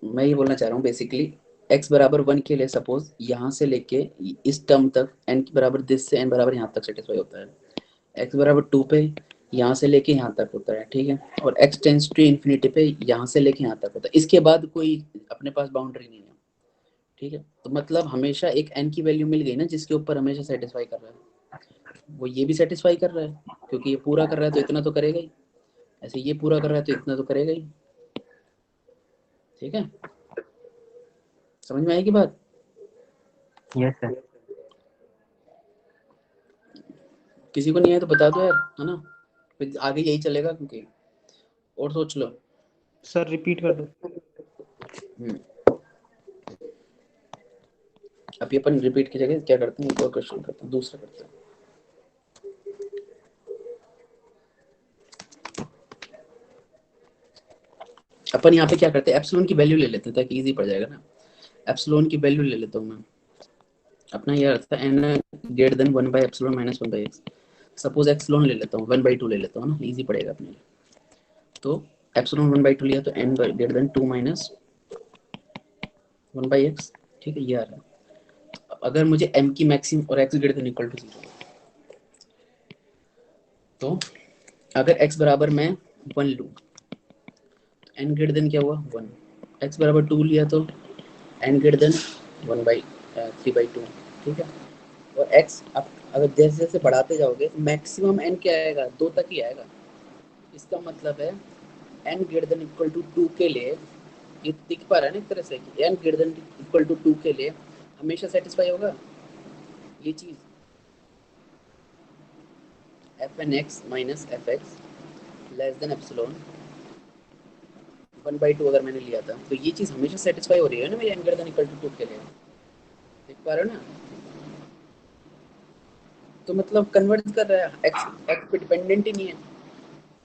मैं ये बोलना चाह रहा हूँ बेसिकली x बराबर 1 के लिए सपोज यहाँ से लेके इस टर्म तक n के बराबर दिस से n बराबर यहाँ तक सेटिस्फाई होता है, x बराबर 2 पे यहाँ से लेके यहाँ तक होता है, ठीक है, और x टेंस टू इन्फिनिटी पे यहाँ से लेके यहाँ तक होता है, इसके बाद कोई अपने पास बाउंड्री नहीं है, ठीक है। तो मतलब हमेशा एक n की वैल्यू मिल गई ना जिसके ऊपर हमेशा सेटिस्फाई कर रहा है, वो ये भी सेटिस्फाई कर रहा है क्योंकि ये पूरा कर रहा है तो इतना तो करेगा ही, ऐसे ये पूरा कर रहा है तो इतना तो करेगा ही, ठीक है। समझ में आएगी बात, यस सर। किसी को नहीं आया तो बता दो यार, है ना, फिर आगे यही चलेगा क्योंकि, और सोच लो। सर रिपीट कर दो। हम्म, अभी अपन रिपीट की जगह क्या करते हैं, एक और क्वेश्चन करते हैं, दूसरा करते हैं। अपन यहाँ पे क्या करते हैं, एप्सिलॉन की वैल्यू ले लेते हैं ताकि इजी पड़ जाएगा ना। एप्सिलॉन की वैल्यू ले लेता हूँ मैं, अपना ये अर्थ था n greater then 1 by epsilon minus 1 by x, suppose epsilon ले लेता हूँ 1 बाई 2 ले लेता हूँ ना, इजी पड़ेगा अपने लिए। तो एप्सिलॉन 1 बाई 2 लिया तो n greater then 2 minus 1 by x, ठीक है, ये आ रहा है। अब अगर मुझे m की मैक्सिमम और x greater than equal to 0, तो अगर x बराबर मैं 1 लूँ, n ग्रेटर देन क्या हुआ 1, x बराबर 2 लिया तो n greater then 1 by 3 by 2, ठीक है। और x अगर जैसे जैसे बढ़ाते जाओगे मैक्सिमम n क्या आएगा, 2 तक ही आएगा। इसका मतलब है n greater than equal to 2 के लिए, ये दिख पा रहा है ना एक तरह से कि n greater than equal to 2 के लिए हमेशा सेटिस्फाई होगा ये चीज, fn(x minus fx less than epsilon 1/2 अगर मैंने लिया था, तो ये चीज हमेशा सेटिस्फाई हो रही है ना मेरी n greater than equal to 2 के लिए, देख पा रहे हो ना। तो मतलब कन्वर्ज कर रहा है, x पे डिपेंडेंट ही नहीं है,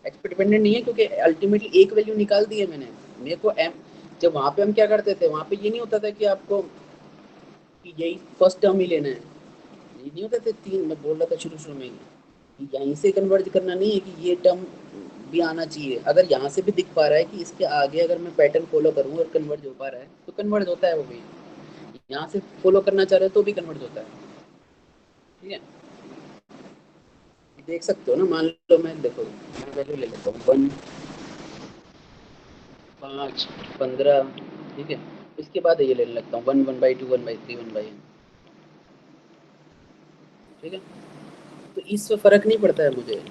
एक्स पे डिपेंडेंट नहीं है, क्योंकि अल्टीमेटली एक वैल्यू निकाल दी है मैंने। मेरे को एम, जब वहाँ पे हम क्या करते थे, वहाँ पे ये नहीं होता था कि आपको कि यही फर्स्ट टर्म ही लेना है, ये नहीं होता था। तीन मैं बोल रहा था शुरू शुरू में ही कि यहीं से कन्वर्ज करना नहीं है कि ये टर्म भी आना चाहिए। अगर यहाँ से भी दिख पा रहा है कि इसके आगे अगर मैं पैटर्न फॉलो करूँ और कन्वर्ज हो पा रहा है तो कन्वर्ज होता है वो भी, यहाँ से फॉलो करना चाह रहे हो तो भी कन्वर्ज होता है। ठीक है, देख सकते हो ना, मान लो मैं देखो मैं वैल्यू ले लेता हूँ 1, 5, 15, ठीक है। इसके बाद ये लेने लगता हूँ 1, 1/2, 1/3, 1/n, ठीक है। तो इससे फर्क नहीं पड़ता है मुझे,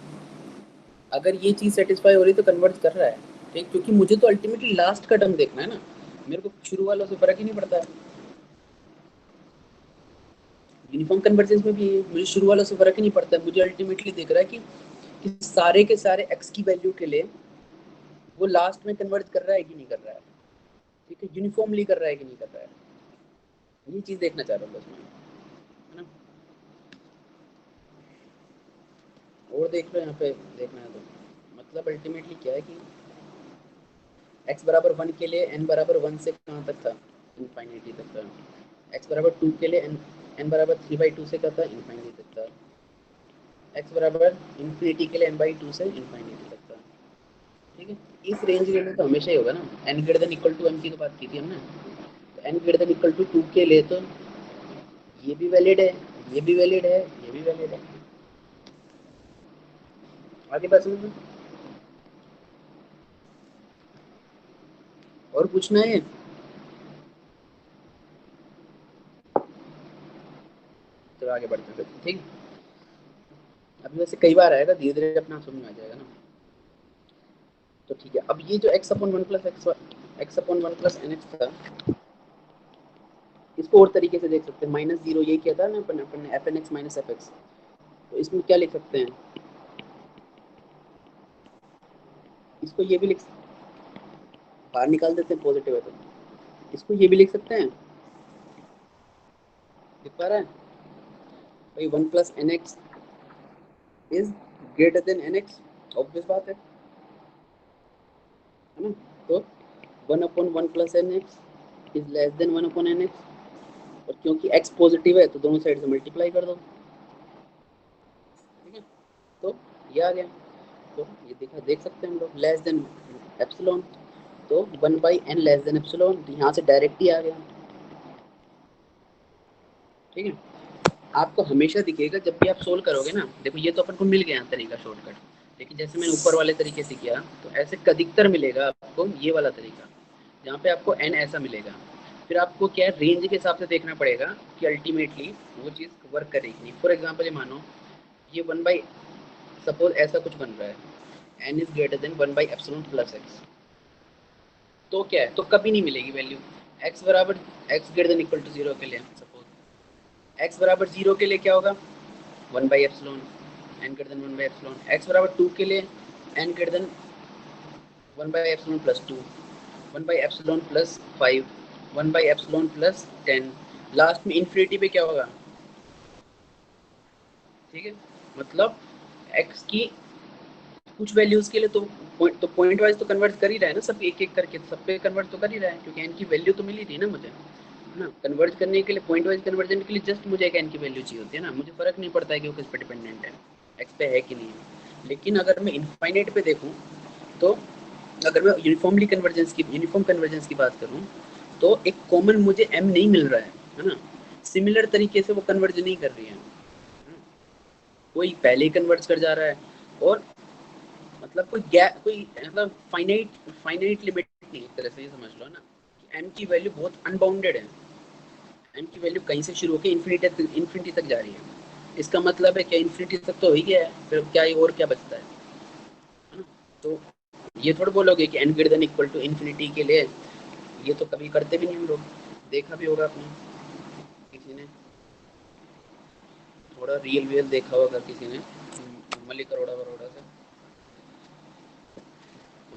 अगर ये चीज़ सेटिस्फाई हो रही तो कन्वर्ट कर रहा है, ठीक। क्योंकि मुझे तो अल्टीमेटली लास्ट का टर्म देखना है ना, मेरे को शुरू वालों से फर्क ही नहीं पड़ता है। यूनिफॉर्म कन्वर्जेंस में भी मुझे शुरू वालों से फर्क ही नहीं पड़ता है, मुझे अल्टीमेटली देख रहा है कि सारे के सारे एक्स की वैल्यू के लिए वो लास्ट में कन्वर्ट कर रहा है कि नहीं कर रहा है, ठीक है, यूनिफॉर्मली कर रहा है कि नहीं कर रहा है, ये चीज़ देखना चाह रहा हूँ बस मैं, है ना। और देख लो यहाँ पे, देखना है तो मतलब अल्टीमेटली क्या है कि x बराबर 1 के लिए n बराबर 1 से कहाँ तक था, इनफाइनिटी तक था। x बराबर 2 के लिए n बराबर 3/2 से क्या था, इनफाइनिटी तक था। x बराबर इन्फिनिटी के लिए n/2 से इनफाइनिटी तक था, ठीक है। इस रेंज के लिए तो हमेशा ही होगा ना, n greater than equal to m की तो बात की थी हमने, तो n greater than equal to 2 के लिए तो ये भी वैलिड है, ये भी वैलिड है, ये भी वैलिड है। आगे बात समझ में, और पूछना है, तो आगे बढ़ते हैं, ठीक। अभी वैसे कई बार आएगा, धीरे धीरे अपना समझ में आ जाएगा ना। तो ठीक है, अब ये जो x upon 1 plus x upon 1 plus n x था, इसको और तरीके से देख सकते हैं, -0 यही किया था ना अपन ने, f n x minus f x. तो इसमें क्या लिख सकते हैं, इसको ये भी लिख, बाहर निकाल देते हैं पॉजिटिव है तो इसको ये भी लिख सकते हैं, लिख पा रहा है भाई 1 plus n x is greater than n x, obvious बात है ना। तो 1 upon 1 plus n x is less than 1 upon n x, और क्योंकि x पॉजिटिव है तो दोनों साइड से मल्टीप्लाई कर दो, ठीक है। तो ये आ गया, तो ये देखा, देख सकते हैं हम लोग लेस देन एप्सिलॉन, तो 1/n लेस देन एप्सिलॉन, तो यहाँ से डायरेक्ट ही आ गया, ठीक है। आपको हमेशा दिखेगा जब भी आप सोल्व करोगे ना, देखो ये तो अपन को मिल गया तरीका शॉर्टकट, लेकिन जैसे मैंने ऊपर वाले तरीके से किया तो ऐसे अधिकतर मिलेगा आपको ये वाला तरीका, जहाँ पे आपको n ऐसा मिलेगा। फिर आपको क्या है, रेंज के हिसाब से देखना पड़ेगा कि अल्टीमेटली वो चीज़ वर्क करेगी नहीं। फॉर एग्जाम्पल ये मानो ये 1/, सपोज ऐसा कुछ बन रहा है, n इज ग्रेटर देन 1/एप्सिलॉन प्लस एक्स, तो क्या है, तो कभी नहीं मिलेगी वैल्यू x बराबर, x greater than equal to 0 के लिए, सपोज x बराबर 0 के लिए क्या होगा, 1/एप्सिलॉन, n ग्रेटर देन 1/एप्सिलॉन। x बराबर 2 के लिए n ग्रेटर देन 1/एप्सिलॉन प्लस 2, 1/एप्सिलॉन प्लस 5, 1/एप्सिलॉन प्लस 10, लास्ट में इन्फिनिटी पे क्या होगा, ठीक है। मतलब x की कुछ वैल्यूज के लिए तो पॉइंट वाइज तो कन्वर्ट कर ही रहा है ना, सब एक एक करके सब पे कन्वर्ट तो कर ही रहा है, क्योंकि n की वैल्यू तो मिली थी ना मुझे, है ना। कन्वर्ट करने के लिए, पॉइंट वाइज कन्वर्जन के लिए जस्ट मुझे एक n की वैल्यू चाहिए होती है ना, मुझे फर्क नहीं पड़ता है कि वो किस पे डिपेंडेंट है, x पे है कि नहीं है। लेकिन अगर मैं इनफाइनाइट पे देखूँ, तो अगर मैं यूनिफॉर्म कन्वर्जेंस की बात करूँ, तो एक कॉमन मुझे m नहीं मिल रहा है ना, सिमिलर तरीके से वो कन्वर्ज नहीं कर रही है, कोई पहले ही कन्वर्ट कर जा रहा है, और मतलब कोई गैप, कोई मतलब फाइनाइट लिमिट नहीं, एक तरह से ये समझ लो ना कि m की वैल्यू बहुत अनबाउंडेड है, n की वैल्यू कहीं से शुरू होकर इन्फिनिटी तक जा रही है। इसका मतलब है क्या इन्फिनिटी तक तो हो ही गया है, फिर क्या ही और क्या बचता है ना? तो ये थोड़ा बोलोगे कि n greater than equal to infinity के लिए, ये तो कभी करते भी नहीं हम लोग, देखा भी होगा आपने, किसी ने थोड़ा रियल देखा होगा किसी ने, मलिक अरोड़ा वरोड़ा से,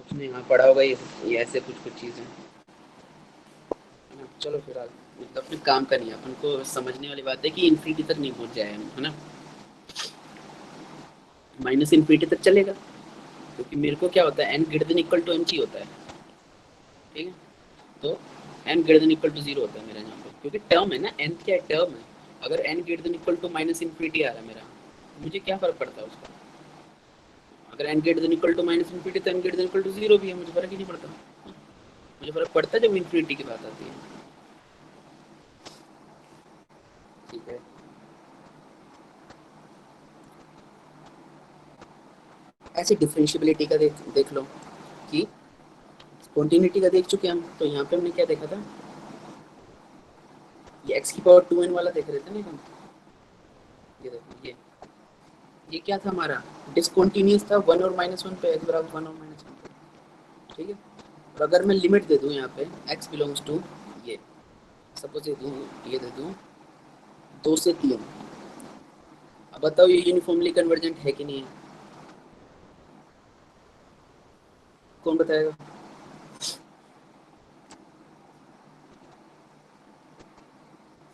उसने यहाँ पढ़ा होगा ये ऐसे कुछ कुछ चीज़ें है ना। चलो फिर आज मतलब अपने काम का नहीं है, अपन को समझने वाली बात है कि इन्फिनिटी तक नहीं पहुँच जाए हम, है ना, माइनस इन्फिनिटी तक चलेगा, क्योंकि मेरे को क्या होता है n greater than equal to m ची होता है, ठीक है, तो n greater than equal to 0 होता है मेरा यहाँ पे, क्योंकि टर्म है ना, n क्या है, टर्म है। अगर n greater than equal to minus infinity आ रहा है मेरा, मुझे क्या फर्क पड़ता है उसका, अगर n greater than equal to minus infinity तो n greater than equal to 0 भी है, मुझे फर्क ही नहीं पड़ता, मुझे फर्क पड़ता है जब इन्फिनिटी की बात आती है, ठीक है। ऐसे डिफरेंशियबिलिटी का देख लो कि कॉन्टिन्यूटी का देख चुके हम, तो यहाँ पे हमने क्या देखा था, ये x की पावर 2n वाला देख रहे थे ना हम, ये देखो ये क्या था हमारा, डिसकंटीन्यूअस था, 1 और -1 पे, x बराबर 1 और -1 पे, ठीक है। और अगर मैं लिमिट दे दूं यहाँ पे x बिलोंग्स टू, ये सपोज ये दे दूं 2 से 3, अब बताओ ये यूनिफॉर्मली कन्वर्जेंट है कि नहीं है, कौन बताएगा,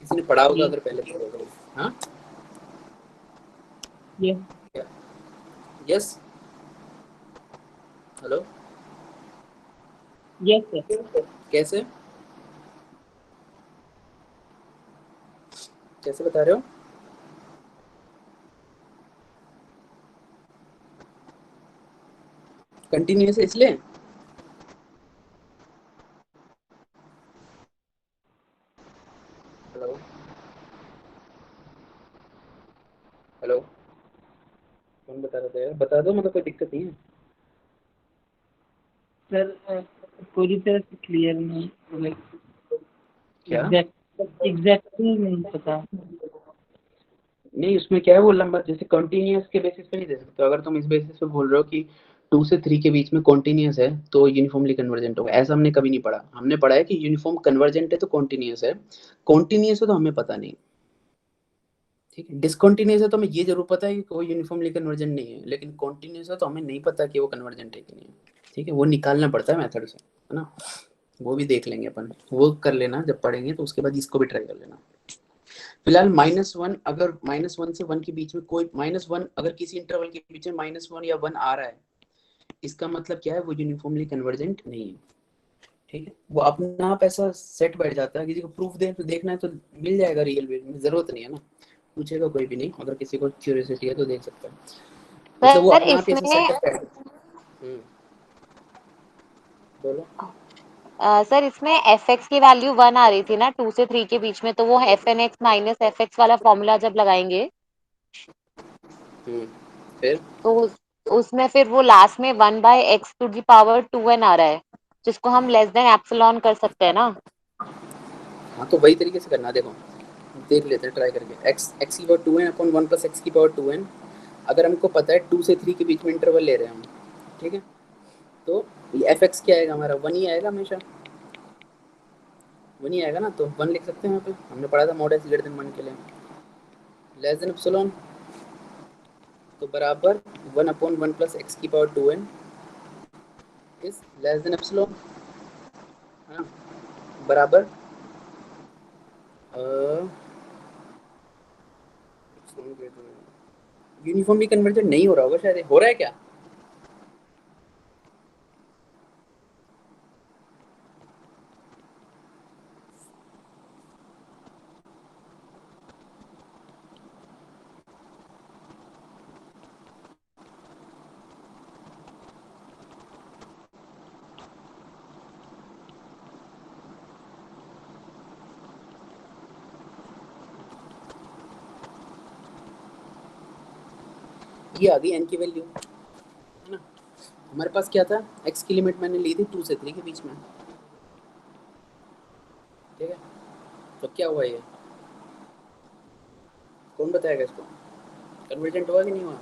किसी ने पढ़ा होगा, अगर पहले पढ़ा होगा, हाँ, यस, हेलो, यस सर। कैसे कैसे बता रहे हो, कंटिन्यूअस है इसलिए, हेलो हेलो, कौन बता रहा था यार, बता दो, मतलब कोई दिक्कत नहीं है। सर पूरी तरह से क्लियर नहीं, क्या एग्जैक्टली नहीं पता। नहीं, उसमें क्या है, वो लंबा जैसे कंटिन्यूअस के बेसिस पे नहीं दे सकते, अगर तुम इस बेसिस पे बोल रहे हो कि 2 से 3 के बीच में कॉन्टिन्यूअस है तो यूनिफॉर्मली कन्वर्जेंट होगा, ऐसा हमने कभी नहीं पढ़ा, हमने पढ़ा है कि यूनिफॉर्म कन्वर्जेंट है तो कॉन्टिन्यूअस है, कॉन्टिन्यूअस है तो हमें पता नहीं, ठीक है, डिसकंटिन्यूअस है तो हमें ये जरूर पता है कि कोई यूनिफॉर्मली कन्वर्जेंट नहीं है, लेकिन कॉन्टिन्यूअस है तो हमें नहीं पता कि वो कन्वर्जेंट है कि नहीं है, ठीक है, वो निकालना पड़ता है मेथड से, है ना, वो भी देख लेंगे अपन, वो कर लेना जब पढ़ेंगे, तो उसके बाद इसको भी ट्राई कर लेना। फिलहाल -1, अगर -1 से 1 के बीच में कोई -1, अगर किसी इंटरवल के बीच में -1 या 1 आ रहा है, इसका मतलब क्या है, वो यूनिफॉर्मली कन्वर्जेंट नहीं है, ठीक है, वो अपना आप ऐसा सेट बैठ जाता है, किसी को प्रूफ दे तो देखना है तो मिल जाएगा, रियल में जरूरत नहीं है ना, पूछेगा कोई भी नहीं, अगर किसी को क्यूरियोसिटी है तो देख सकता है, मतलब वो सर अपना आप इसमें ऐसा सेटअप है। बोलो, सर इसमें एफ एक्स की वैल्यू 1 आ रही थी ना 2 से 3 के बीच में, तो वो f n x minus f x वाला फॉर्मूला जब लगाएंगे फिर तो उसमें फिर वो लास्ट में 1/x⁴ आ रहा है, जिसको हम लेस देन एप्सिलॉन कर सकते हैं ना। हाँ, तो वही तरीके से करना, देखो देख लेते हैं ट्राई करके, x की power 2n upon 1 plus x की पावर 2n, अगर हमको पता है 2 से 3 के बीच में इंटरवल ले रहे हैं हम, ठीक है, तो ये एफ एक्स क्या आएगा हमारा, 1 ही आएगा हमेशा, 1 ही आएगा ना, तो 1 लिख सकते हैं यहाँ पे, हमने पढ़ा था मॉड एक्स ग्रेटर देन 1 के लिए, लेस देन एप्सिलॉन, तो बराबर 1 अपॉन 1 प्लस एक्स की power 2n is less than epsilon, है ना, बराबर यूनिफॉर्मली कन्वर्जेंट नहीं हो रहा होगा शायद, हो रहा है क्या, ये आ गई n की वैल्यू, है ना, हमारे पास क्या था, x की लिमिट मैंने ली थी 2 से 3 के बीच में, ठीक है, तो क्या हुआ ये कौन बताएगा इसको? कन्वर्जेंट हुआ कि नहीं हुआ?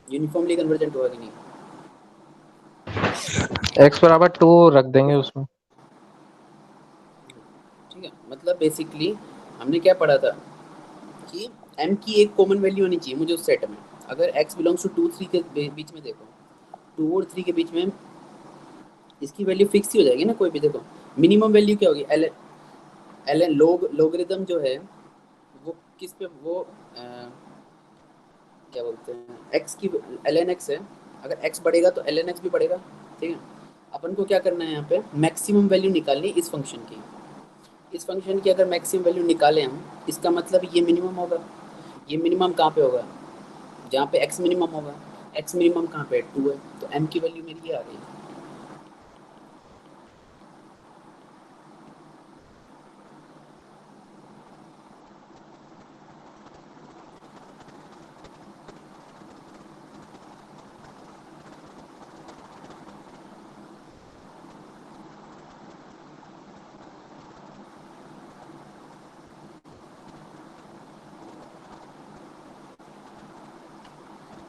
यूनिफॉर्मली कन्वर्जेंट हुआ कि नहीं? x बराबर 2 रख देंगे उसमें। ठीक है, मतलब बेसिकली हमने क्या पढ़ा था कि m की एक कॉमन वैल्यू होनी चाहिए मुझे उस सेट में। अगर x बिलोंग्स टू 2 3 के बीच में, देखो 2 और 3 के बीच में इसकी वैल्यू फिक्स ही हो जाएगी ना कोई भी। देखो मिनिमम वैल्यू क्या होगी? ln लोगरिथम जो है वो किस पे, वो क्या बोलते हैं, x की ln x है। अगर x बढ़ेगा तो ln x भी बढ़ेगा। ठीक है, अपन को क्या करना है यहाँ पे, मैक्सिमम वैल्यू निकालनी है इस फंक्शन की। इस फंक्शन की अगर मैक्सिमम वैल्यू निकालें हम, इसका मतलब ये मिनिमम होगा। ये मिनिमम कहाँ पे होगा? जहाँ पे x मिनिमम होगा। x मिनिमम कहाँ पे है? 2 है, तो m की वैल्यू मेरी ये आ गई।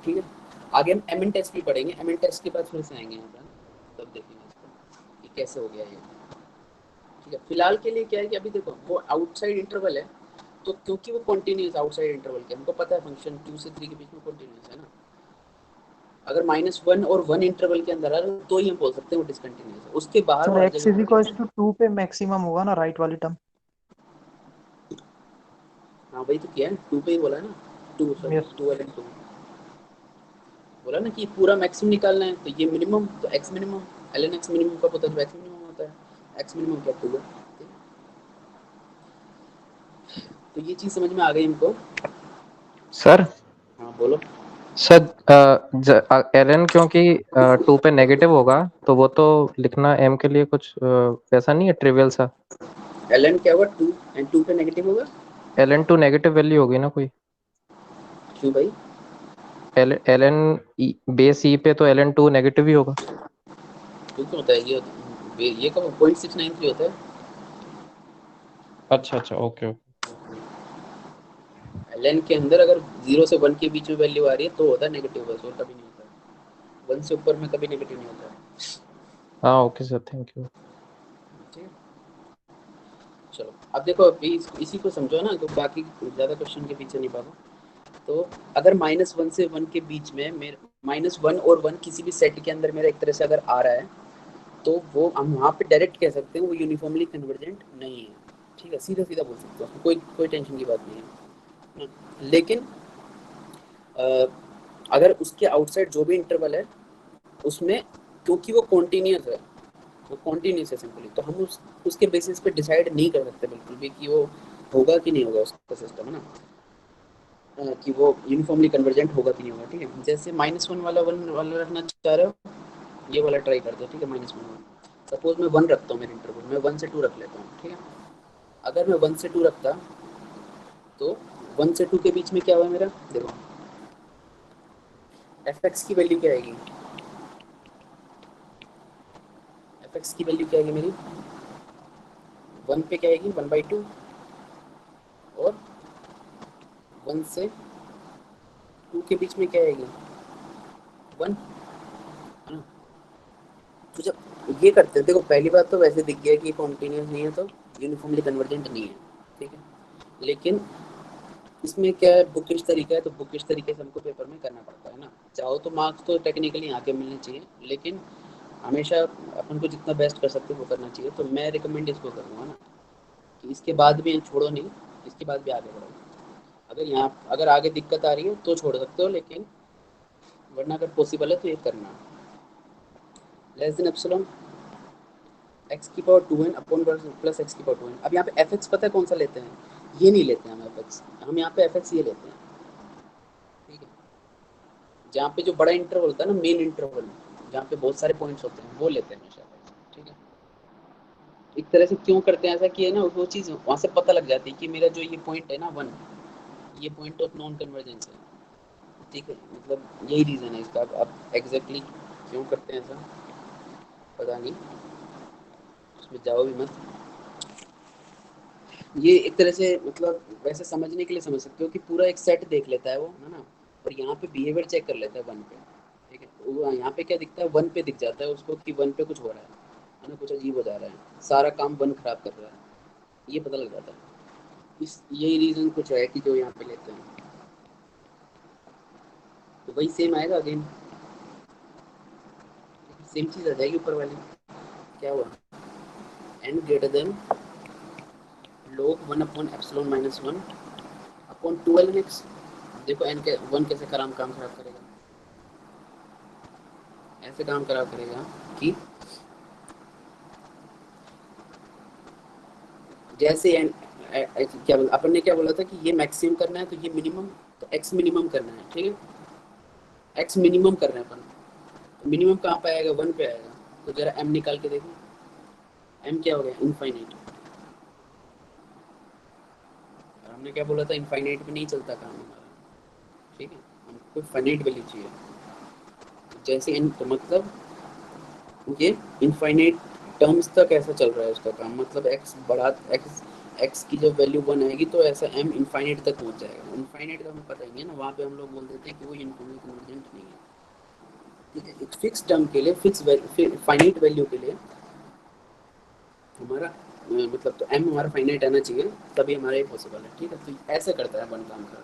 ठीक है, आगे हम एमएन टेस्ट भी पढ़ेंगे। एमएन टेस्ट के बाद फिर से आएंगे यहाँ पर, तब देखेंगे इसको कि कैसे हो गया ये। ठीक है, फिलहाल के लिए क्या है कि अभी देखो वो आउटसाइड इंटरवल है, तो क्योंकि वो कॉन्टिन्यूस आउटसाइड इंटरवल के, हमको पता है फंक्शन 2 से 3 के बीच में कॉन्टिन्यूस है ना। अगर -1 और 1 इंटरवल के अंदर आ रहा है तो ही हम बोल सकते हैं वो डिसकंटिन्यूस है। उसके बाहर वो सर हर x जगह इज इक्वल टू 2 पे मैक्सिमम होगा ना राइट वाली टर्म? हाँ वही तो किया है, 2 पे ही बोला है ना। 2 सॉरी यस। 2 ln 2 बोला ना कि पूरा मैक्सिमम निकालना है, तो ये मिनिमम तो x minimum ln x minimum कब होता है? जब x मिनिमम होता है। x मिनिमम क्या 2 है। ठीक है? तो ये चीज़ समझ में आ गई इनको। सर हाँ बोलो। सर एलन क्योंकि 2 पे नेगेटिव होगा तो वो तो लिखना m के लिए कुछ वैसा नहीं है, ट्रिवियल सा। ln क्या हुआ? 2 एंड 2 पे नेगेटिव होगा। ln 2 नेगेटिव वैल्यू होगी ना कोई? क्यों भाई? ln बेस e पे तो ln 2 नेगेटिव ही होगा। क्यों क्यों होता है ये कब 0.693 होता है? अच्छा अच्छा, ओके ओके। ln के अंदर अगर 0 से 1 के बीच में वैल्यू आ रही है तो होता है नेगेटिव, बस और कभी नहीं होता है। 1 से ऊपर में कभी नेगेटिव नहीं होता है। हाँ ओके सर, थैंक यू। ठीक है, चलो अब देखो अभी इसी को समझो ना, तो बाकी ज़्यादा क्वेश्चन के पीछे नहीं भागो। तो अगर -1 से 1 के बीच में मेरे -1 और 1 किसी भी सेट के अंदर मेरा एक तरह से अगर आ रहा है, तो वो हम वहाँ पे डायरेक्ट कह सकते हैं वो यूनिफॉर्मली कन्वर्जेंट नहीं है। ठीक है, सीधा सीधा बोल सकते हो, कोई कोई टेंशन की बात नहीं है। लेकिन अगर उसके आउटसाइड जो भी इंटरवल है उसमें, क्योंकि वो कॉन्टिन्यूस है, वो कॉन्टिन्यूस है सिंपली, तो हम उसके बेसिस पे डिसाइड नहीं कर सकते बिल्कुल भी कि वो होगा कि नहीं होगा उसका सिस्टम, है ना। कि वो यूनिफॉर्मली कन्वर्जेंट होगा कि नहीं होगा। ठीक है, जैसे -1 वाला 1 वाला रखना चाह रहे हो, ये वाला ट्राई कर दो। ठीक है, -1 सपोज मैं 1 रखता हूँ मेरे इंटरवल, मैं 1 से 2 रख लेता हूँ। ठीक है, अगर मैं 1 से 2 रखता तो 1 से 2 के बीच में क्या हुआ मेरा, देखो एफ एक्स की वैल्यू क्या आएगी? एफ एक्स की वैल्यू क्या आएगी मेरी? 1 पे क्या आएगी? 1/2, और 1 से 2 के बीच में क्या आएगी? 1, है ना। तो जब ये करते हैं, देखो पहली बात तो वैसे दिख गया कि कॉन्टिन्यूस नहीं है तो यूनिफॉर्मली कन्वर्जेंट नहीं है। ठीक है, लेकिन इसमें क्या है, बुकिश तरीका है, तो बुकिश तरीके से हमको पेपर में करना पड़ता है ना। चाहो तो मार्क्स तो टेक्निकली आके मिलने चाहिए, लेकिन हमेशा अपन को जितना बेस्ट कर सकते हैं वो करना चाहिए। तो मैं रिकमेंड इसको करूँगा ना कि इसके बाद भी छोड़ो नहीं, इसके बाद भी आगे बढ़ो। अगर आगे दिक्कत आ रही है तो छोड़ सकते हो, लेकिन वरना अगर पॉसिबल है तो ये करना। लेस देन एप्सिलॉन एक्स की power 2n upon plus x की पावर 2n। अब यहाँ पे एफ एक्स पता है कौन सा लेते हैं? ये नहीं लेते हैं हम एफ एक्स, हम यहाँ पे एफ एक्स ये लेते हैं। ठीक है, जहाँ पे जो बड़ा इंटरवल होता है ना, मेन इंटरवल, जहाँ पे बहुत सारे पॉइंट्स होते हैं, वो लेते हैं हमेशा। ठीक है, एक तरह से क्यों करते हैं ऐसा कि है ना, वो चीज़ वहाँ से पता लग जाती है कि मेरा जो ये पॉइंट है ना 1, ये पॉइंट ऑफ नॉन कन्वर्जेंस है। ठीक है, मतलब यही रीज़न है इसका। अब एग्जैक्टली क्यों करते हैं ऐसा पता नहीं, उसमें जाओ भी मत। ये एक तरह से मतलब वैसे समझने के लिए समझ सकते हो कि पूरा एक सेट देख लेता है वो, है ना, और यहाँ पे बिहेवियर चेक कर लेता है वन पे, ठीक है। वो यहाँ पे क्या दिखता है, वन पे दिख जाता है उसको कि वन पे कुछ हो रहा है ना, कुछ अजीब हो जा रहा है, सारा काम वन खराब कर रहा है, ये पता लग जाता है। इस यही रीजन कुछ है कि जो यहाँ पे लेते हैं, तो वही सेम आएगा अगेन, सेम चीज़ आ जाएगी ऊपर वाली। क्या हुआ, n greater than log 1 upon epsilon minus 1 upon 12x। देखो एन के वन कैसे काम काम खराब करेगा, ऐसे काम खराब करेगा कि जैसे एन क्या बोला अपन ने, क्या बोला था कि ये मैक्सिमम करना है तो ये मिनिमम, तो एक्स मिनिमम करना है, ठीक है, एक्स मिनिमम करना है अपन, तो मिनिमम कहाँ पे आएगा, वन पे आएगा। तो जरा एम निकाल के देखो, एम क्या हो गया, इनफाइनाइट। और हमने क्या बोला था, इनफाइनाइट पे नहीं चलता काम हमारा, ठीक है, हमको फाइनाइट वैल्यू चाहिए। तो जैसे इन तो मतलब ये इनफाइनाइट टर्म्स तक ऐसा चल रहा है उसका काम, मतलब एक्स बढ़ा, एक्स एक्स की जब वैल्यू वन आएगी तो ऐसा एम इनफाइनाइट तक पहुंच जाएगा। इनफाइनाइट का हमें पता ही नहीं है ना, वहाँ पे हम लोग बोल देते हैं कि वो इनफाइनाइट कन्वर्जेंट नहीं है, ठीक है। एक फिक्स टर्म के लिए, फिक्स फाइनाइट वैल्यू के लिए हमारा मतलब तो एम हमारा फाइनाइट आना चाहिए, तभी हमारा ये पॉसिबल है, ठीक है। तो ऐसे करता है वन काम का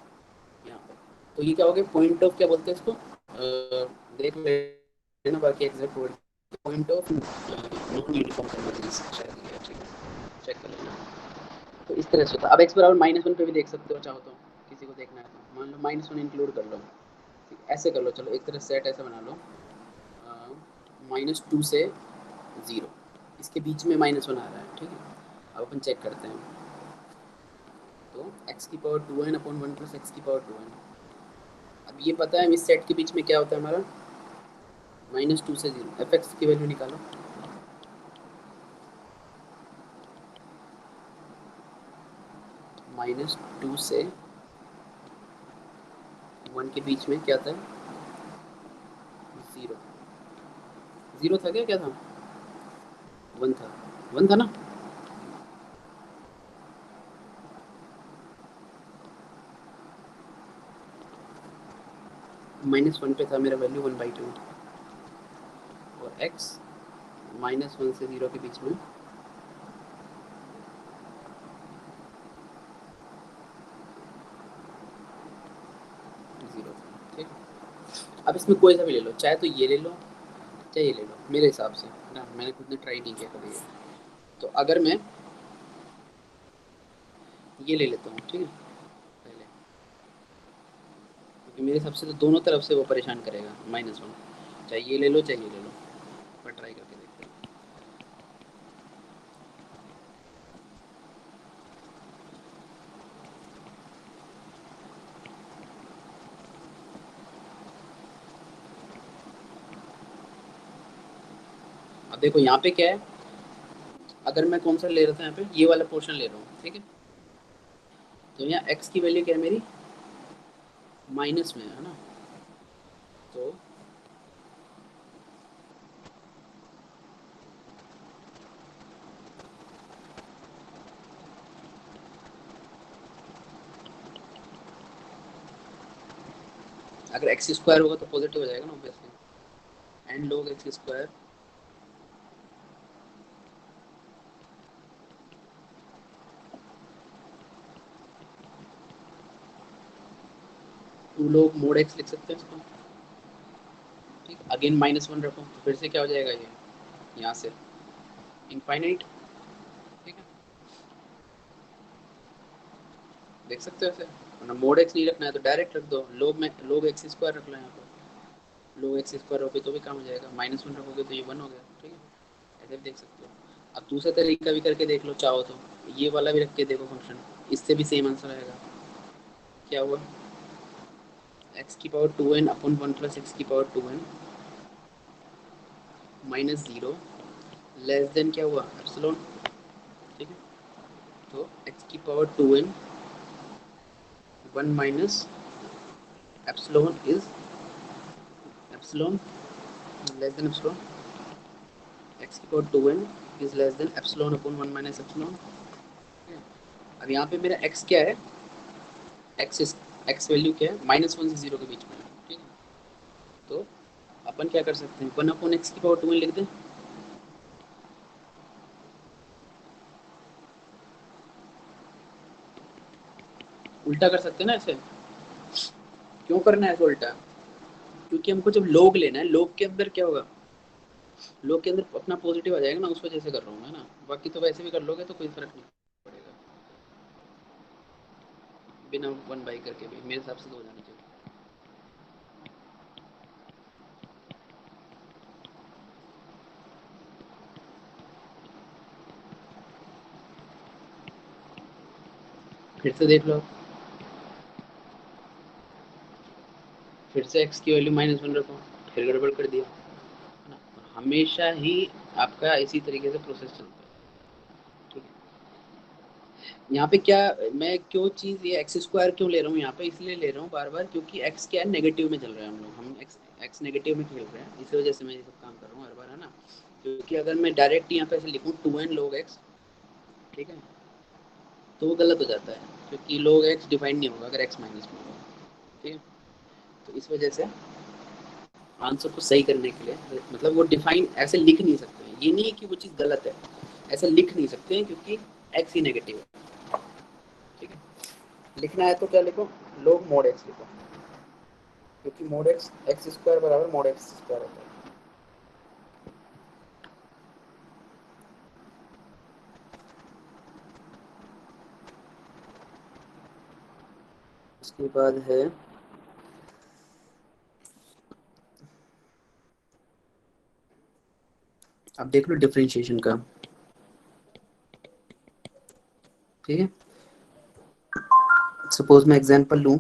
यहाँ पे। तो ये क्या हो गया, पॉइंट ऑफ क्या बोलते हैं इसको, देख लेना बाकी exact word, point of non uniform convergence शायद ये है, ठीक है, चेक कर लेना। तो इस तरह से होता है। अब एक्स बराबर माइनस वन पे भी देख सकते हो चाहो तो, किसी को देखना है तो मान लो माइनस वन इंक्लूड कर लो, ऐसे कर लो, चलो एक तरह सेट ऐसे बना लो, -2 से 0, इसके बीच में -1 आ रहा है, ठीक है। अब अपन चेक करते हैं, तो x की power 2n upon 1 plus x की पावर 2n। अब ये पता है इस सेट के बीच में क्या होता है हमारा, -2 से 0, एफ एक्स की वैल्यू निकालो, -2 से 1 के बीच में क्या था, 0, 0 था क्या, क्या था, 1 था, 1 था ना। -1 पे था मेरा वैल्यू 1/2, और x -1 से 0 के बीच में 0 था, ठीक है। अब इसमें कोई सा भी ले लो, चाहे तो ये ले लो चाहे ये ले लो, मेरे हिसाब से ना, मैंने खुद ने ट्राई नहीं किया कभी ये। तो अगर मैं ये ले लेता हूँ, ठीक है, पहले, क्योंकि मेरे हिसाब से तो दोनों तरफ से वो परेशान करेगा -1, चाहे ये ले लो चाहे ये ले लो, पर ट्राई करके देखते हैं। अब देखो यहाँ पे क्या है, अगर मैं कौन सा ले रहा था, यहाँ पे ये वाला पोर्शन ले रहा हूँ, ठीक है। तो यहाँ x की वैल्यू क्या है मेरी, माइनस में है ना, तो अगर एक्स स्क्वायर होगा तो पॉजिटिव हो जाएगा ना obviously, and log x square 2 log mod x लिख सकते हैं इसको, ठीक, अगेन -1 रखो तो फिर से क्या हो जाएगा ये, यहाँ से इनफाइनाइट, ठीक है, देख सकते हो ऐसे, वरना मोड एक्स नहीं रखना है तो डायरेक्ट रख दो, लोग में लोग एक्स स्क्वायर रख लो, यहाँ पर लोग एक्स स्क्वायर रखोगे तो भी काम हो जाएगा, -1 रखोगे तो ये 1 हो गया, ठीक है, ऐसे भी देख सकते हो। अब दूसरा तरीका भी करके देख लो चाहो तो, ये वाला भी रख के देखो फंक्शन, इससे भी सेम आंसर आएगा। क्या हुआ, एक्स की power 2n upon 1 plus x की पावर 2n -0 लेस देन क्या हुआ, एप्सिलॉन, ठीक है। तो एक्स की power 2n 1 minus epsilon is epsilon less than epsilon, x की power 2n is less than epsilon upon 1 minus epsilon, ठीक है। अब यहाँ पे मेरा x क्या है, x वैल्यू क्या है, -1 से 0 के बीच में, ठीक है। तो अपन क्या कर सकते हैं, 1/x⁴ लिख दें। उल्टा कर सकते हैं ना ऐसे। क्यों करना है ऐसे उल्टा? क्योंकि हमको जब log लेना है, log के अंदर क्या होगा, log के अंदर अपना पॉजिटिव आ जाएगा ना, उस वजह से कर रहा हूँ, है ना। बाकी तो वैसे भी कर लोगे तो कोई फर्क नहीं पड़ेगा, बिना 1/, करके भी मेरे हिसाब से तो हो जाना चाहिए। फिर से देख लो, फिर से x की वैल्यू -1 रखो, फिर गड़बड़ कर दिया, है ना। हमेशा ही आपका इसी तरीके से प्रोसेस चलता है, ठीक है। यहाँ पे क्या, मैं क्यों चीज़ ये x² क्यों ले रहा हूँ यहाँ पे, इसलिए ले रहा हूँ बार बार, क्योंकि x क्या है, नेगेटिव में चल रहा है, हम x नेगेटिव में खेल रहे हैं, इसी वजह से मैं ये सब काम कर रहा हूँ हर बार, है ना। क्योंकि अगर मैं डायरेक्ट यहाँ पे ऐसे लिखूँ 2n log x, ठीक है, तो वो गलत हो जाता है, क्योंकि log x डिफाइंड नहीं होगा अगर x माइनस में होगा, ठीक है। तो इस वजह से आंसर को सही करने के लिए, मतलब वो डिफाइन ऐसे लिख नहीं सकते हैं, ये नहीं है कि वो चीज़ गलत है, ऐसे लिख नहीं सकते हैं क्योंकि x ही नेगेटिव है, ठीक है। लिखना है तो क्या लिखो, log mod x लिखो, क्योंकि mod x x² बराबर mod x² होता है। उसके बाद है अब देख लो डिफरेंशिएशन का, ठीक है। सपोज मैं एग्जांपल लूं,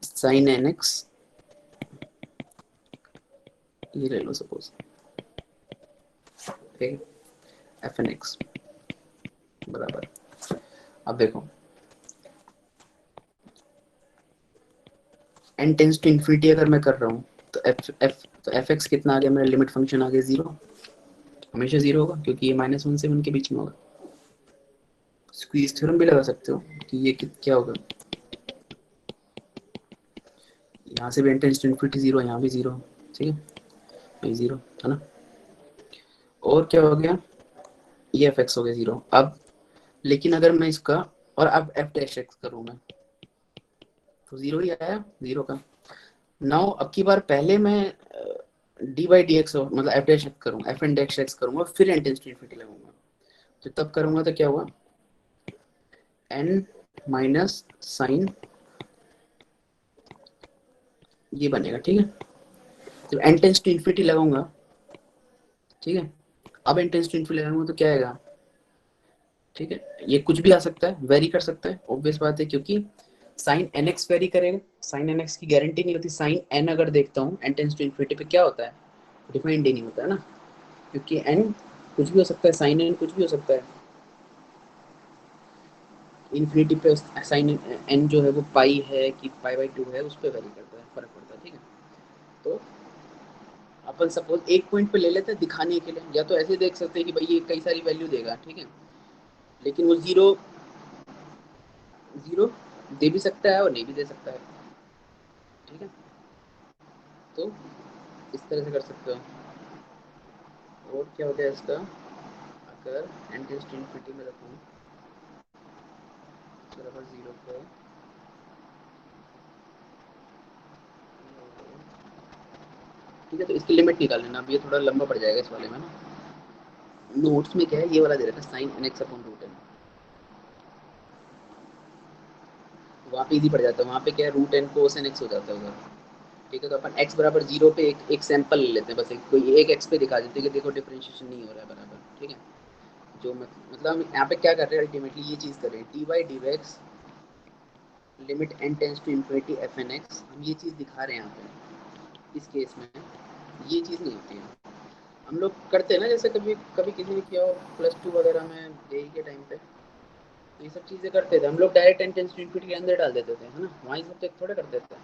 sin nx, ये ले लो सपोज, ठीक है, fnx बराबर, अब देखो n टेंस टू इन्फिनिटी अगर मैं कर रहा हूँ तो fx कितना आ गया, मेरा लिमिट फंक्शन आ गया 0, हमेशा 0 होगा क्योंकि ये -1 से 1 के बीच में होगा। स्क्वीज थ्योरम भी लगा सकते हो कि ये क्या होगा, यहाँ से भी n टेंस टू इन्फिनिटी 0, यहाँ भी 0, ठीक है, ये 0 है ना। और क्या हो गया, ये fx हो गया 0। अब लेकिन अगर मैं इसका और अब f'(x) करूँ मैं, तो 0 ही आया 0 का। नाउ अब की बार पहले मैं dy/dx मतलब f'(x) करूँ, f(x) करूँगा, फिर n टेंस टू इन्फिनिटी लगाऊंगा, तो तब करूँगा तो क्या हुआ, n माइनस साइन ये बनेगा, ठीक है। जब n टेंस टू इन्फिनिटी लगाऊंगा, ठीक है, अब n टेंस टू इन्फिनिटी लगाऊंगा तो क्या आएगा, ठीक है, ये कुछ भी आ सकता है, वेरी कर सकता है, ऑब्वियस बात है, क्योंकि साइन nx वेरी करेगा, साइन nx की गारंटी नहीं होती। साइन n अगर देखता हूँ n टेंस टू इन्फिनिटी पे क्या होता है, डिफाइंड ही नहीं होता है ना, क्योंकि n कुछ भी हो सकता है, साइन n कुछ भी हो सकता है, इन्फिनिटी पे साइन n जो है वो पाई है कि π/2 है, उस पर वेरी करता है, फर्क पड़ता है, ठीक है। तो अपन सपोज एक पॉइंट पे ले लेते हैं दिखाने के लिए, या तो ऐसे देख सकते हैं कि भाई ये कई सारी वैल्यू देगा, ठीक है, लेकिन वो जीरो दे भी सकता है और नहीं भी दे सकता है, ठीक है। तो इस तरह से कर सकते हो। और क्या हो गया इसका, अगर n टेंस टू इन्फिनिटी में रखूँ बराबर 0 पे, ठीक है, तो इसकी लिमिट निकाल लेना। अब ये थोड़ा लंबा पड़ जाएगा इस वाले में ना, नोट्स में क्या है ये वाला दे रखा है साइन nx/√n, वहाँ पे इजी पड़ जाता है, वहाँ पे क्या है √n cos nx हो जाता है उधर, ठीक है। तो अपन x बराबर 0 पे एक सैंपल ले लेते हैं, बस एक कोई एक x पे दिखा देते हैं कि देखो डिफरेंशिएशन नहीं हो रहा है बराबर, ठीक है। जो मतलब हम यहाँ पे क्या कर रहे हैं, अल्टीमेटली ये चीज़ कर रहे हैं, dy/dx limit n tends to infinity fnx, हम ये चीज़ दिखा रहे हैं यहाँ पे। इस केस में ये चीज़ नहीं होती है, हम लोग करते हैं ना, जैसे कभी कभी किसी ने किया हो +2 वगैरह में जेई के टाइम पे, तो ये सब चीज़ें करते थे हम लोग, direct n tends to infinity के अंदर डाल देते थे, है ना, वहाँ ये सब चेक थोड़े कर देते हैं।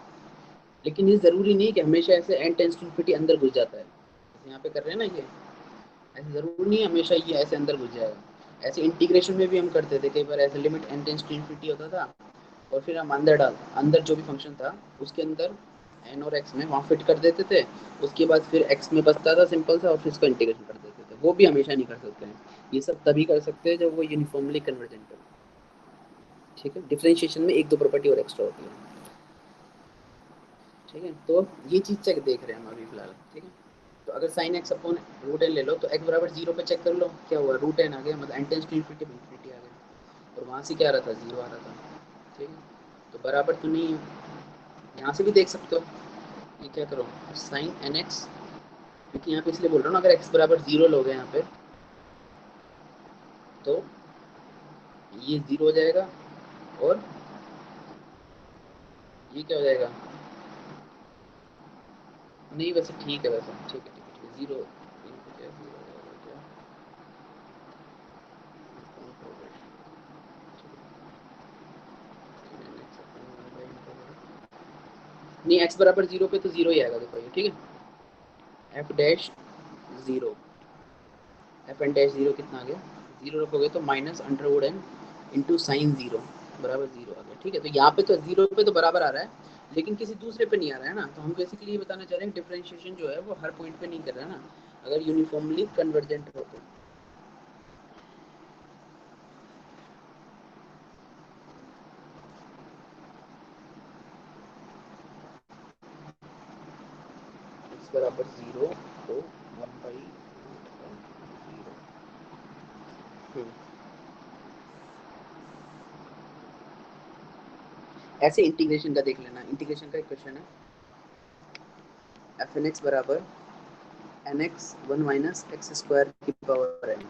लेकिन ये ज़रूरी नहीं कि हमेशा ऐसे n टेंस टू इन्फिनिटी अंदर घुस जाता है, जैसे यहाँ पे कर रहे हैं ना, ये ऐसे ज़रूरी नहीं हमेशा ये ऐसे अंदर घुस जाएगा। ऐसे इंटीग्रेशन में भी हम करते थे कई बार, ऐसे limit n tends to infinity होता था और फिर हम अंदर जो भी फंक्शन था उसके अंदर n और x में वहाँ फिट कर देते थे, उसके बाद फिर x में बचता था सिंपल सा और फिर उसका इंटीग्रेशन कर देते थे। वो भी हमेशा नहीं कर सकते हैं, ये सब तभी कर सकते हैं जब वो यूनिफॉर्मली कन्वर्जेंट हो। ठीक है, डिफरेंशिएशन में एक दो प्रॉपर्टी और एक्स्ट्रा होती है। ठीक है, तो ये चीज़ चेक देख रहे हैं हम अभी फिलहाल। ठीक है, तो अगर sine x upon root n ले लो तो x बराबर 0 पे चेक कर लो क्या हुआ, रूट एन आ गया, मतलब n टेंड्स टू इन्फिनिटी आ गया और वहाँ से क्या आ रहा था, 0 आ रहा था। ठीक है, तो बराबर तो नहीं है, यहाँ से भी देख सकते हो। ये क्या करो, साइन एन एक्स, क्योंकि यहाँ पे इसलिए बोल रहा हूँ ना, अगर x बराबर 0 लोगे यहाँ पे तो ये 0 हो जाएगा और ये क्या हो जाएगा, नहीं वैसे ठीक है, वैसे ठीक है, 0 नहीं, x बराबर 0 पे तो 0 ही आएगा, देखो ये। ठीक है, f dash 0, f n dash 0 कितना आ गया, 0 रखोगे तो minus under root n into sine 0 बराबर 0 आ गया। ठीक है, तो यहाँ पे तो 0 पे तो बराबर आ रहा है लेकिन किसी दूसरे पे नहीं आ रहा है ना, तो हम बेसिकली ये बताना चाह रहे हैं डिफरेंशिएशन जो है वो हर पॉइंट पे नहीं कर रहा है ना, अगर यूनिफॉर्मली कन्वर्जेंट हो तो। x बराबर 0 तो 1/0। ऐसे इंटीग्रेशन का देख लेना, इंटीग्रेशन का एक क्वेश्चन है, एफ एन एक्स बराबर n x 1 minus x square की पावर n,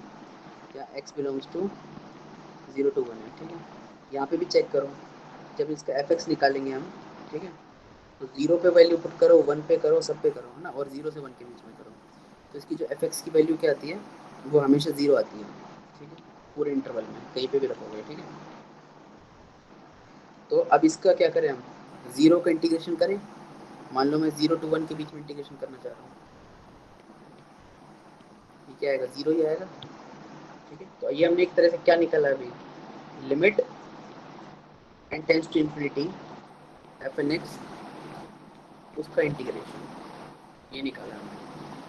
या x बिलोंग्स टू 0 to 1 है। ठीक है, यहाँ पे भी चेक करो, जब इसका एफ एक्स निकालेंगे हम, ठीक है, तो 0 पे वैल्यू पुट करो, 1 पे करो, सब पे करो, है ना, और 0 से 1 के बीच में करो, तो इसकी जो एफ एक्स की वैल्यू क्या आती है, वो हमेशा 0 आती है। ठीक है, पूरे इंटरवल में कहीं पे भी रखोगे। ठीक है, तो अब इसका क्या करें हम, 0 का इंटीग्रेशन करें, मान लो मैं 0 to 1 के बीच में इंटीग्रेशन करना चाह रहा हूँ, ये क्या आएगा, 0 ही आएगा। ठीक है, तो ये हमने एक तरह से क्या निकाला अभी, limit n tends to infinity f n x, उसका इंटीग्रेशन, ये निकाला हमने।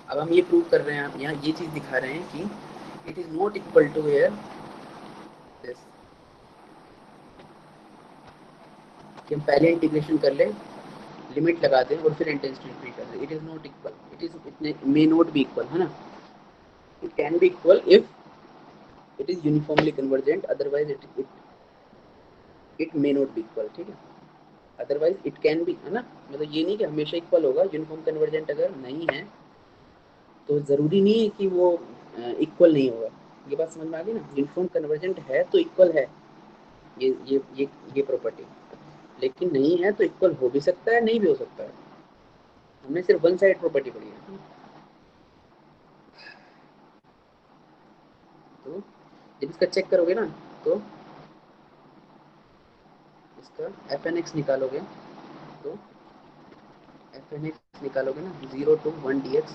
अब हम ये प्रूव कर रहे हैं, यहाँ ये चीज़ दिखा रहे हैं कि it is not equal to here this, कि हम पहले इंटीग्रेशन कर लें, लिमिट लगा दें और फिर इंटेंसिटी कर दें, it is not equal, it may not be equal, है ना, it can be equal if it is uniformly convergent, otherwise it may not be equal. ठीक है, अदरवाइज इट कैन बी, है ना, मतलब ये नहीं कि हमेशा इक्वल होगा, यूनिफॉर्म कन्वर्जेंट अगर नहीं है तो ज़रूरी नहीं है कि वो इक्वल नहीं होगा। ये बात समझ में आ गई ना, यूनिफॉर्म कन्वर्जेंट है तो इक्वल है, ये प्रॉपर्टी, लेकिन नहीं है तो इक्वल हो भी सकता है, नहीं भी हो सकता है, हमने सिर्फ वन साइड प्रॉपर्टी पढ़ी है। तो जब इसका चेक करोगे ना, तो इसका एफ एन एक्स निकालोगे, तो एफ एन एक्स निकालोगे ना 0 to 1 डी एक्स,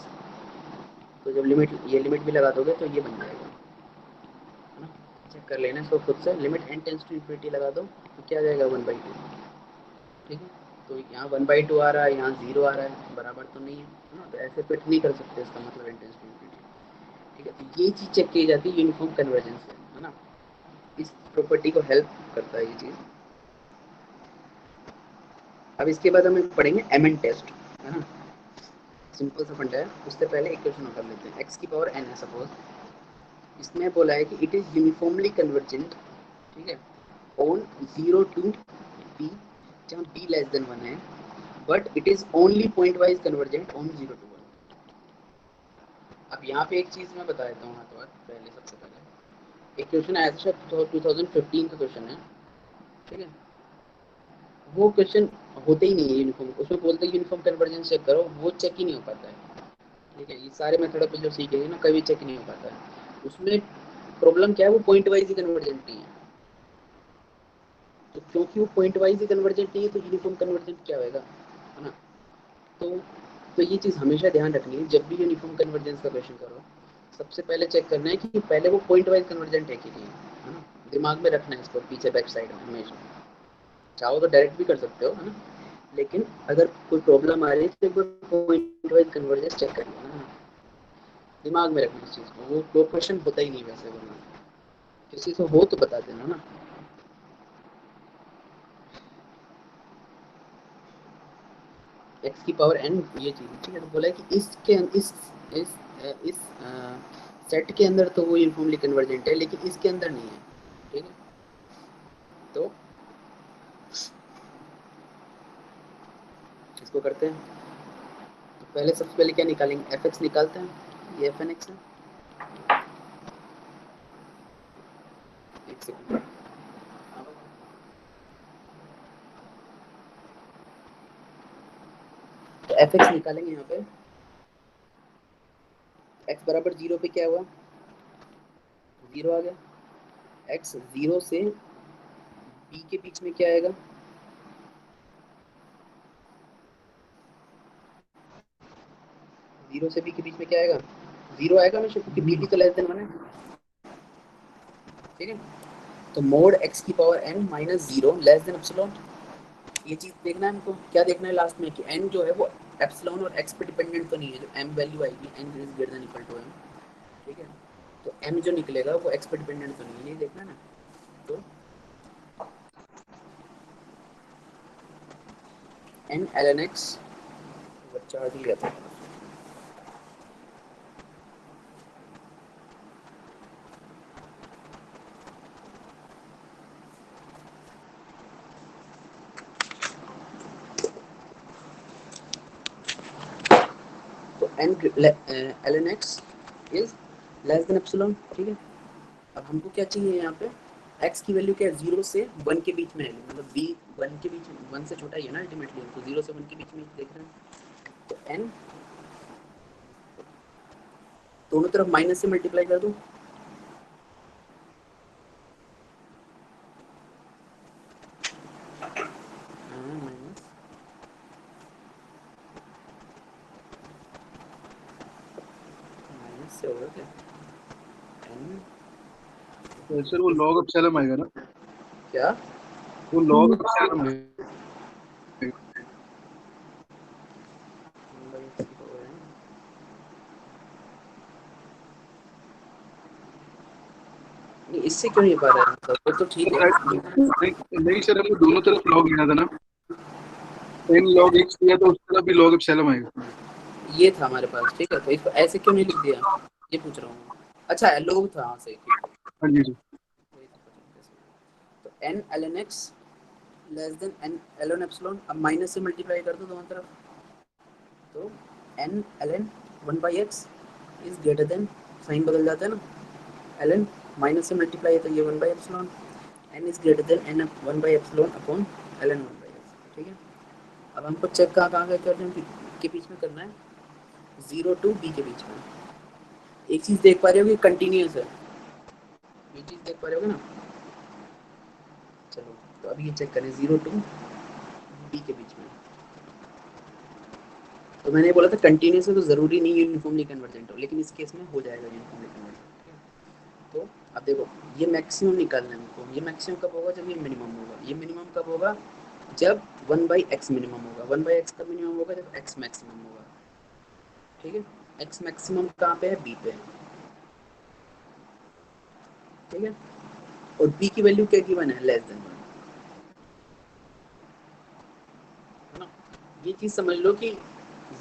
तो जब ये लिमिट भी लगा दोगे तो ये बन जाएगा, है ना, चेक कर लेना इसको खुद से, limit n tends to infinity लगा दो तो क्या आ जाएगा 1/2। ठीक है, तो यहाँ 1/2 आ रहा है, यहाँ 0 आ रहा है, बराबर तो नहीं है ना, तो ऐसे फिट नहीं कर सकते, इसका मतलब n टेंड्स टू इन्फिनिटी। ठीक है, तो ये चीज़ चेक की जाती है यूनिफॉर्म कन्वर्जेंस से, है ना, इस प्रॉपर्टी को हेल्प करता है ये चीज़। अब इसके बाद हम पढ़ेंगे एमएन टेस्ट, है ना, सिंपल सा फंडा है। उससे पहले एक क्वेश्चन और कर लेते हैं, x की पावर n है सपोज, इसमें बोला है कि इट इज़ यूनिफॉर्मली कन्वर्जेंट, ठीक है, ऑन 0 to b, जहाँ b लेस देन 1 है, but it is only point wise convergent on 0 to 1। अब यहाँ पे एक चीज़ मैं बता देता हूँ हाथों हाथ, पहले सबसे पहले एक क्वेश्चन आया था शायद 2015 का क्वेश्चन है, ठीक है, वो क्वेश्चन होते ही नहीं है यूनिफॉर्म, उसमें बोलते हैं यूनिफॉर्म कन्वर्जेंस चेक करो, वो चेक ही नहीं हो पाता है। ठीक है, ये सारे मेथड पे जो सीखेंगे ना कभी चेक नहीं हो पाता है, उसमें प्रॉब्लम क्या है, वो पॉइंट वाइज ही कन्वर्जेंट नहीं है, तो क्योंकि वो पॉइंट वाइज ही कन्वर्जेंट नहीं है तो यूनिफॉर्म कन्वर्जेंट क्या होगा, है ना, तो ये चीज़ हमेशा ध्यान रखनी है जब भी यूनिफॉर्म कन्वर्जेंस का क्वेश्चन करो, सबसे पहले चेक करना है कि पहले वो पॉइंट वाइज कन्वर्जेंट है कि नहीं, है ना। दिमाग में रखना है इसको पीछे बैक साइड में हमेशा। चाहो तो डायरेक्ट भी कर सकते हो, है ना, लेकिन अगर कोई प्रॉब्लम आ रही है तो एक बार पॉइंट वाइज कन्वर्जेंस चेक कर लेना, दिमाग में रखना इस चीज़ को। वो क्वेश्चन होता ही नहीं वैसे, वरना किसी से हो तो बता देना ना। एक्स की पावर एन ये चीज़, ठीक है। तो बोला है कि इस सेट के अंदर तो वो यूनिफॉर्मली कन्वर्जेंट है, लेकिन इसके अंदर नहीं है, ठीक है। तो इसको करते हैं। तो पहले सबसे पहले क्या निकालेंगे, एफ एक्स निकालते हैं, ये एफ एन एक्स है। एक सेकंड, तो एफ एक्स निकालेंगे यहाँ पे। एक्स बराबर 0 पे क्या हुआ, 0 आ गया। एक्स 0 से बी के बीच में क्या आएगा, 0 से बी के बीच में क्या आएगा, 0 आएगा हमेशा, क्योंकि बी भी तो लेस देन 1 है, ठीक है। तो मोड एक्स की power n minus 0 less than epsilon, ये चीज़ देखना है हमको। क्या देखना है लास्ट में कि एन जो है वो एप्सिलॉन और एक्स पे डिपेंडेंट तो नहीं है। जो एम वैल्यू आएगी, n is greater than equal to m, ठीक है। तो एम जो निकलेगा वो एक्स पे डिपेंडेंट तो नहीं है, ये देखना है ना। तो n l n x charge लिया था, तो n l n x is less than epsilon, ठीक है। अब हमको क्या चाहिए यहाँ पे, x की वैल्यू क्या है, 0 से 1 के बीच में है, मतलब b 1 के बीच में, 1 से छोटा ही है ना अल्टीमेटली, तो 0 से 1 के बीच में देख रहे हैं। तो n दोनों तरफ माइनस से मल्टीप्लाई कर दूं, माइनस माइनस से होगा क्या, n तो सर वो लॉग एप्सिलॉन आएगा ना, क्या, वो लॉग एप्सिलॉन आएगा। नहीं इससे क्यों नहीं पा रहा है, मतलब वो तो ठीक है। नहीं सर, हमको दोनों तरफ लॉग लेना था ना, एन लॉग एक्स दिया तो उस तरफ भी लॉग एप्सिलॉन आएगा। ये था हमारे पास, ठीक है। तो इसको ऐसे क्यों नहीं लिख दिया, ये पूछ रहा हूँ। अच्छा है लोग था, हाँ सही, ठीक है। हाँ जी जी। तो n ln x less than n ln epsilon, अब माइनस से मल्टीप्लाई कर दो दोनों तरफ, तो n ln 1 by x is greater than, sine बदल जाता है ना, ln माइनस से मल्टीप्लाई है तो ये 1 by epsilon, n is greater then n 1 by epsilon upon ln 1 by x, ठीक है। अब हमको चेक कहाँ कहाँ के बीच में करना है, 0 to b के बीच में। एक चीज़ देख पा रहे हो कि कंटिन्यूस है, ये चीज़ देख पा रहे हो ना। चलो तो अब ये चेक करें 0 to b के बीच में। तो मैंने बोला था कंटिन्यूस है तो ज़रूरी नहीं यूनिफॉर्मली कन्वर्जेंट हो, लेकिन इस केस में हो जाएगा यूनिफॉर्मली कन्वर्जेंट। तो अब देखो ये मैक्सिमम निकालना है हमको। ये मैक्सिमम कब होगा, जब ये मिनिमम होगा। ये मिनिमम कब होगा, जब 1 by x मिनिमम होगा। 1 by x कब मिनिमम होगा, जब x मैक्सिमम होगा, ठीक है। x मैक्सिमम कहाँ पे है, b पे है, ठीक है। और b की वैल्यू क्या गिवन है, लेस देन 1, है ना। ये चीज़ समझ लो कि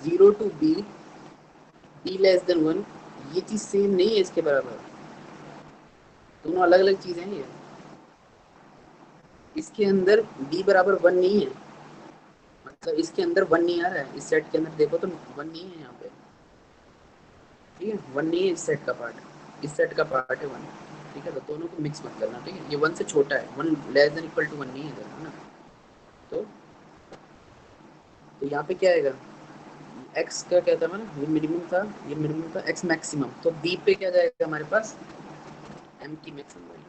0 to b, b less than 1, ये चीज़ सेम नहीं है इसके बराबर, दोनों अलग अलग चीज़ें हैं ये। इसके अंदर b बराबर 1 नहीं है, मतलब इसके अंदर 1 नहीं आ रहा है। इस सेट के अंदर देखो तो 1 नहीं है यहाँ पे, ठीक है। 1 नहीं है इस सेट का पार्ट, इस सेट का पार्ट है 1, ठीक है। तो दोनों को मिक्स मत करना, ठीक है। ये 1 से छोटा है, 1 लेस देन इक्वल टू 1 नहीं है इधर, है ना। तो यहाँ पे क्या आएगा, x का क्या था, मैंने ये मिनिमम था, ये मिनिमम था, x मैक्सिमम, तो b पे क्या जाएगा हमारे पास, m की मैक्सिमम वैल्यू।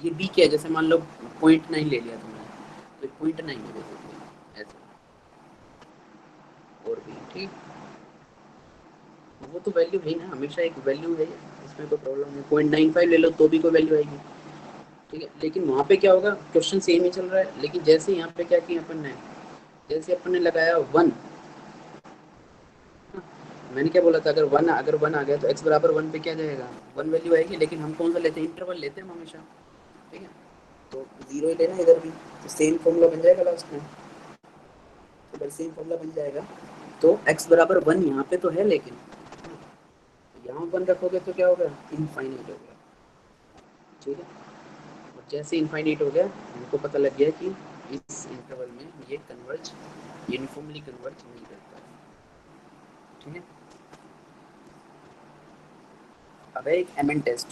ये b क्या है, जैसे मान लो 0.9 ले लिया तुमने, तो 0.9 है बेसिकली ऐसे, और b, ठीक। वो तो वैल्यू है ना, हमेशा एक वैल्यू है, इसमें कोई प्रॉब्लम नहीं। 0.95 ले लो तो भी कोई वैल्यू आएगी, ठीक है। लेकिन वहाँ पे क्या होगा, क्वेश्चन सेम ही चल रहा है, लेकिन जैसे यहाँ पे क्या किया अपन ने, जैसे अपन ने लगाया 1, मैंने क्या बोला था, अगर वन आ गया तो x बराबर 1 पे क्या जाएगा, 1 वैल्यू आएगी। लेकिन हम कौन सा लेते हैं, इंटरवल लेते हैं हम हमेशा, ठीक है। तो 0 ही लेना इधर भी, तो सेम फॉर्मूला बन जाएगा लास्ट में, तो सेम फॉर्मूला बन जाएगा। तो x बराबर 1 यहाँ पे तो है, लेकिन यहाँ 1 रखोगे तो क्या होगा, इनफाइनाइट हो गया, ठीक है। और जैसे इनफाइनाइट हो गया, हमको पता लग गया कि इस इंटरवल में ये कन्वर्ज, यूनिफॉर्मली कन्वर्ज नहीं करता है, ठीक है। अब है एक एमएन टेस्ट,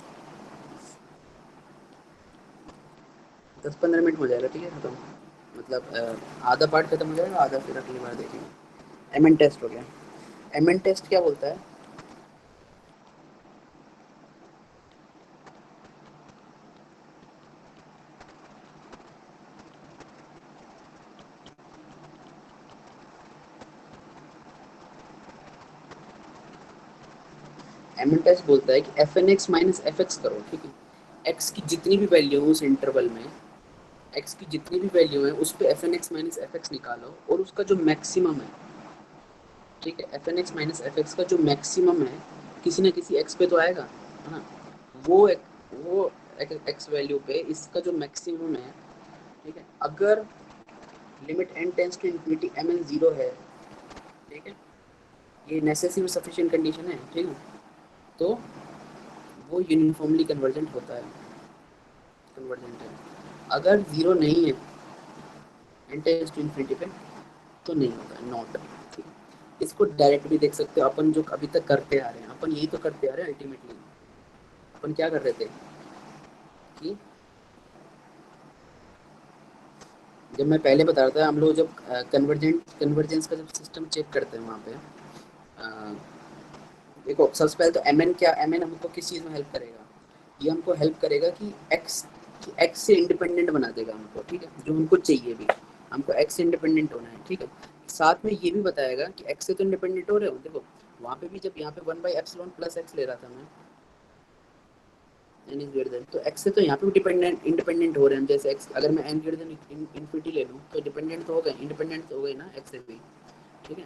10-15 मिनट हो जाएगा, ठीक है खत्म, मतलब आधा पार्ट खत्म हो जाएगा, आधा फिर अगली बार देखेंगे। एमएन टेस्ट हो गया। एमएन टेस्ट क्या बोलता है, एमएन टेस्ट बोलता है कि f n x minus f x करो, ठीक है। एक्स की जितनी भी वैल्यू हो उस इंटरवल में, एक्स की जितनी भी वैल्यू है उस पे f n x minus f x निकालो, और उसका जो मैक्सिमम है, ठीक है, f n x minus f x का जो मैक्सिमम है किसी ना किसी एक्स पे तो आएगा, है ना। वो एक्स वैल्यू पे इसका जो मैक्सिमम है, ठीक है, अगर limit n tends to infinity m n 0 है, ठीक है, ये नेसेसरी और सफिशिएंट कंडीशन है, ठीक है, तो वो यूनिफॉर्मली कन्वर्जेंट होता है, कन्वर्जेंट है। अगर 0 नहीं है एन टेंस टू इन्फिनिटी पे, तो नहीं होता है, नॉट, ठीक है। इसको डायरेक्ट भी देख सकते हो, अपन जो अभी तक करते आ रहे हैं, अपन यही तो करते आ रहे हैं अल्टीमेटली। अपन क्या कर रहे थे कि जब मैं पहले बता रहा था, हम लोग जब कन्वर्जेंस का जब सिस्टम चेक करते हैं वहाँ पे, देखो सबसे पहले तो एम एन हमको किस चीज़ में हेल्प करेगा, ये हमको हेल्प करेगा कि एक्स से इंडिपेंडेंट बना देगा हमको, ठीक है, जो हमको चाहिए भी, हमको एक्स से इंडिपेंडेंट होना है, ठीक है। साथ में ये भी बताएगा कि एक्स से तो इंडिपेंडेंट हो रहे हो, देखो वहाँ पे भी जब यहाँ पे 1/एप्सिलॉन प्लस एक्स ले रहा था मैं, एन इज ग्रेटर देन, तो एक्स से तो यहाँ पे भी इंडिपेंडेंट हो रहे हैं। जैसे एक्स अगर मैं एन ग्रेटर देन इन्फिनिटी ले लूँ तो डिपेंडेंट तो हो गए, इंडिपेंडेंट तो हो गई ना एक्स से भी, ठीक है।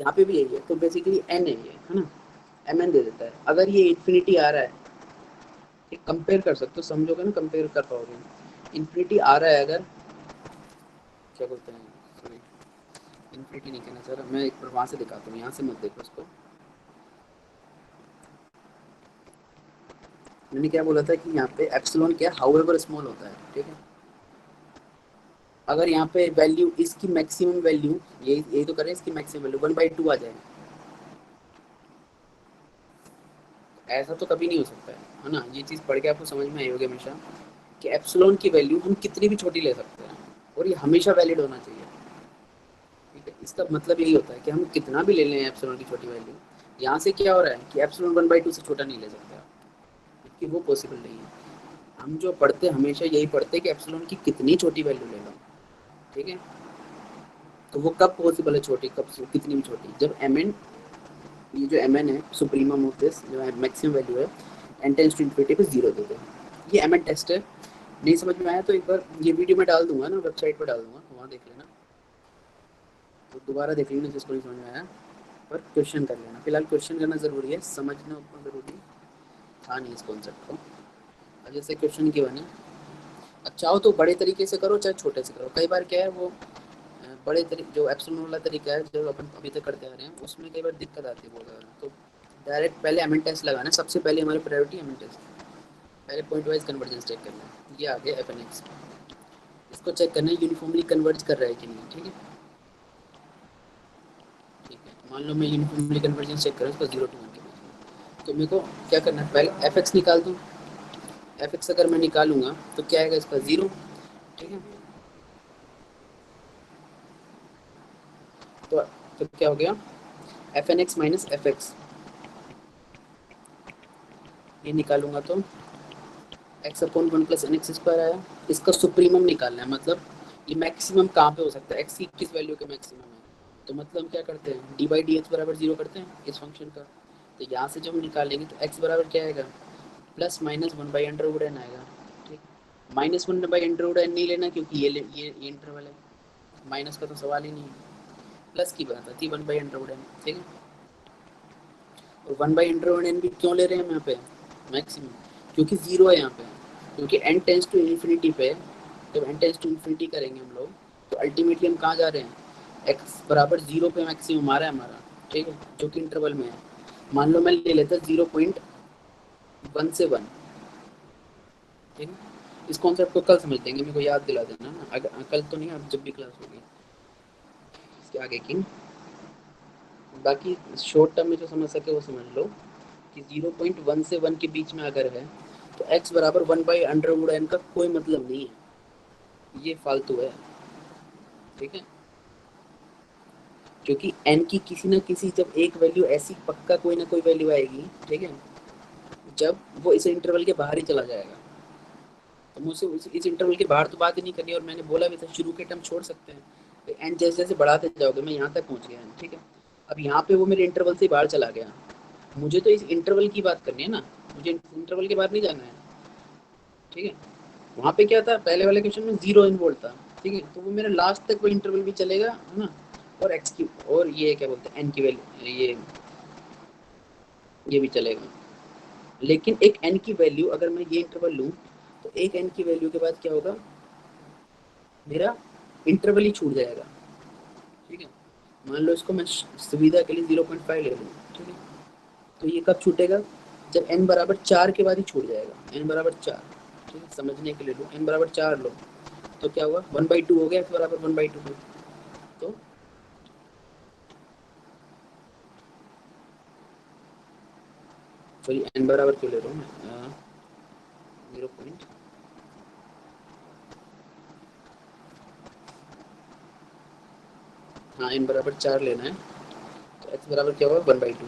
यहाँ पे भी यही है, तो बेसिकली एन है ये, है ना, एम एन दे देता है। अगर ये इन्फिनिटी आ रहा है, कंपेयर कर सकते हो, समझोगे ना, कंपेयर कर पाओगे। इन्फिनिटी आ रहा है अगर, क्या बोलते हैं, सॉरी इन्फिनिटी नहीं कहना चाह रहा मैं, एक बार वहाँ से दिखाता हूँ, यहाँ से मत देखो उसको। मैंने क्या बोला था कि यहाँ पे एप्सिलॉन क्या हाउएवर स्मॉल होता है, ठीक है। अगर यहाँ पे वैल्यू इसकी मैक्सिमम वैल्यू, यही तो करें, इसकी मैक्सिमम वैल्यू 1/2 आ जाए, ऐसा तो कभी नहीं हो सकता है ना। ये चीज़ पढ़ के आपको समझ में आई होगी हमेशा कि एप्सिलॉन की वैल्यू हम कितनी भी छोटी ले सकते हैं, और ये हमेशा वैलिड होना चाहिए, ठीक है। इसका मतलब यही होता है कि हम कितना भी ले लें एप्सिलॉन की छोटी वैल्यू, यहाँ से क्या हो रहा है कि एप्सिलॉन 1/2 से छोटा नहीं ले सकते आप, क्योंकि वो पॉसिबल नहीं है। हम जो पढ़ते हमेशा यही पढ़ते कि एप्सिलॉन की कितनी छोटी वैल्यू ले लो, ठीक है। तो वो कब पॉसिबल है छोटी, कब कितनी भी छोटी, जब एम एन, ये जो एम एन है सुप्रीमम ऑफ दिस, जो है मैक्सिमम वैल्यू है, एन टेंस टू इन्फिनिटी पे 0 दे दो। ये एम एन टेस्ट है। नहीं समझ में आया तो एक बार ये वीडियो मैं डाल दूंगा ना, वेबसाइट पर डाल दूंगा, वहाँ देख लेना, तो दोबारा देख लेना जिसको नहीं समझ में आया, पर क्वेश्चन कर लेना। फिलहाल क्वेश्चन करना ज़रूरी है, समझना उतना ज़रूरी था नहीं इस कॉन्सेप्ट को। अब जैसे क्वेश्चन की बने, अब चाहो तो बड़े तरीके से करो चाहे छोटे से करो। कई बार क्या है वो बड़े तरीके, जो एप्सिलॉन वाला तरीका है जो अपन अभी तक करते आ रहे हैं, उसमें कई बार दिक्कत आती है बहुत ज़्यादा। तो डायरेक्ट पहले एम एन टेस्ट लगाना, सबसे पहले हमारी प्रायोरिटी एम एन टेस्ट, पहले पॉइंट वाइज कन्वर्जेंस चेक करना है। ये आ गया एफ एन एक्स, इसको चेक करना है यूनिफॉर्मली कन्वर्ज कर रहा है कि नहीं, ठीक है, ठीक है। मान लो मैं यूनिफॉर्मली कन्वर्जेंस चेक करूँ इसका 0 to 1 के बीच में, तो मेरे को क्या करना है, पहले एफ एक्स निकाल दूँ। एफ एक्स अगर मैं निकालूंगा तो क्या आएगा इसका 0, ठीक है। तो क्या हो गया, f n x minus f x, ये निकालूंगा तो x upon 1 plus n x square आया। इसका सुप्रीमम निकालना है, मतलब ये मैक्सिमम कहाँ पे हो सकता है, एक्स की किस वैल्यू के मैक्सिमम है। तो मतलब क्या करते हैं, डी बाई डी एक्स बराबर 0 करते हैं इस फंक्शन का, तो यहाँ से जब हम निकालेंगे तो x बराबर क्या आएगा, प्लस माइनस 1/√n आएगा। ठीक, माइनस 1/√n नहीं लेना क्योंकि ये इंटरवल है, माइनस का तो सवाल ही नहीं है, प्लस की बात आती है 1/√n। ठीक है, और 1/√n भी क्यों ले रहे हैं हम यहाँ पे मैक्सिमम, क्योंकि जीरो है यहाँ पे, क्योंकि n टेंस टू इन्फिनिटी पे जब n टेंस टू इन्फिनिटी करेंगे हम लोग तो अल्टीमेटली हम कहाँ जा रहे हैं, x बराबर 0 पे मैक्सिमम आ रहा है हमारा। ठीक है, जो कि इंटरवल में है। मान लो मैं ले लेता 0.1 से 1। ठीक है, इस कॉन्सेप्ट को कल समझ लेंगे, मेरे को याद दिला देना ना, अगर कल तो नहीं, अब जब भी क्लास होगी इसके आगे की। बाकी शॉर्ट टर्म में जो समझ सके वो समझ लो कि 0.1 से 1 के बीच में अगर है तो x बराबर 1/√n का कोई मतलब नहीं है, ये फालतू है। ठीक है, क्योंकि n की किसी ना किसी जब एक वैल्यू ऐसी पक्का कोई ना कोई वैल्यू आएगी, ठीक है, जब वो इस इंटरवल के बाहर ही चला जाएगा। तो मुझसे इस इंटरवल के बाहर तो बात ही नहीं करनी, और मैंने बोला भी था शुरू के टर्म छोड़ सकते हैं, तो n जैसे जैसे बढ़ाते जाओगे, मैं यहाँ तक पहुँच गया। ठीक है, अब यहाँ पे वो मेरे इंटरवल से बाहर चला गया, मुझे तो इस इंटरवल की बात करनी है ना, मुझे इंटरवल के बाहर नहीं जाना है। ठीक है, वहाँ पे क्या था, पहले वाले क्वेश्चन में 0 इन्वॉल्व था। ठीक है, तो वो मेरा लास्ट तक वो इंटरवल भी चलेगा, है ना, और x की और ये क्या बोलते हैं n की वैल्यू, ये भी चलेगा। लेकिन एक n की वैल्यू अगर मैं ये इंटरवल लूँ तो एक n की वैल्यू के बाद क्या होगा, मेरा इंटरवल ही छूट जाएगा। ठीक है, मान लो इसको मैं सुविधा के लिए 0.5 ले लूँ। ठीक है, तो ये कब छूटेगा, जब n बराबर 4 के बाद ही छूट जाएगा, n बराबर 4। ठीक है, समझने के लिए लो, n बराबर 4 लो तो क्या हुआ, 1/2 हो गया, x बराबर 1/2। तो सॉरी n बराबर क्यों ले रहा हूँ मैं, 0. हाँ, n बराबर 4 लेना है तो x बराबर क्या होगा 1/2।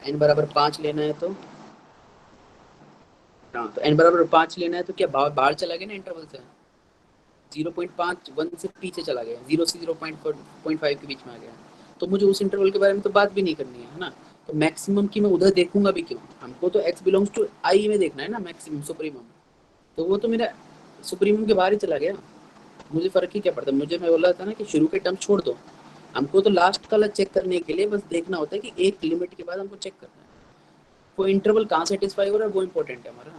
n बराबर 5 लेना है तो हाँ, तो n बराबर 5 लेना है तो क्या बाहर चला गया ना इंटरवल से, 0.5 1 से पीछे चला गया, 0 से 0.5 के बीच में आ गया। तो मुझे उस इंटरवल के बारे में तो बात भी नहीं करनी है ना, तो मैक्सिमम की मैं उधर देखूंगा भी क्यों, हमको तो x बिलोंग्स टू i में देखना है ना, मैक्सिमम सुप्रीमम। तो वो तो मेरा सुप्रीमम के बाहर ही चला गया, मुझे फर्क ही क्या पड़ता। मुझे मैं बोला था ना कि शुरू के टर्म छोड़ दो, हमको तो लास्ट का चेक करने के लिए बस देखना होता है कि एक लिमिट के बाद हमको चेक करना है वो इंटरवल कहाँ सेटिस्फाई हो रहा है, वो इंपॉर्टेंट है हमारा।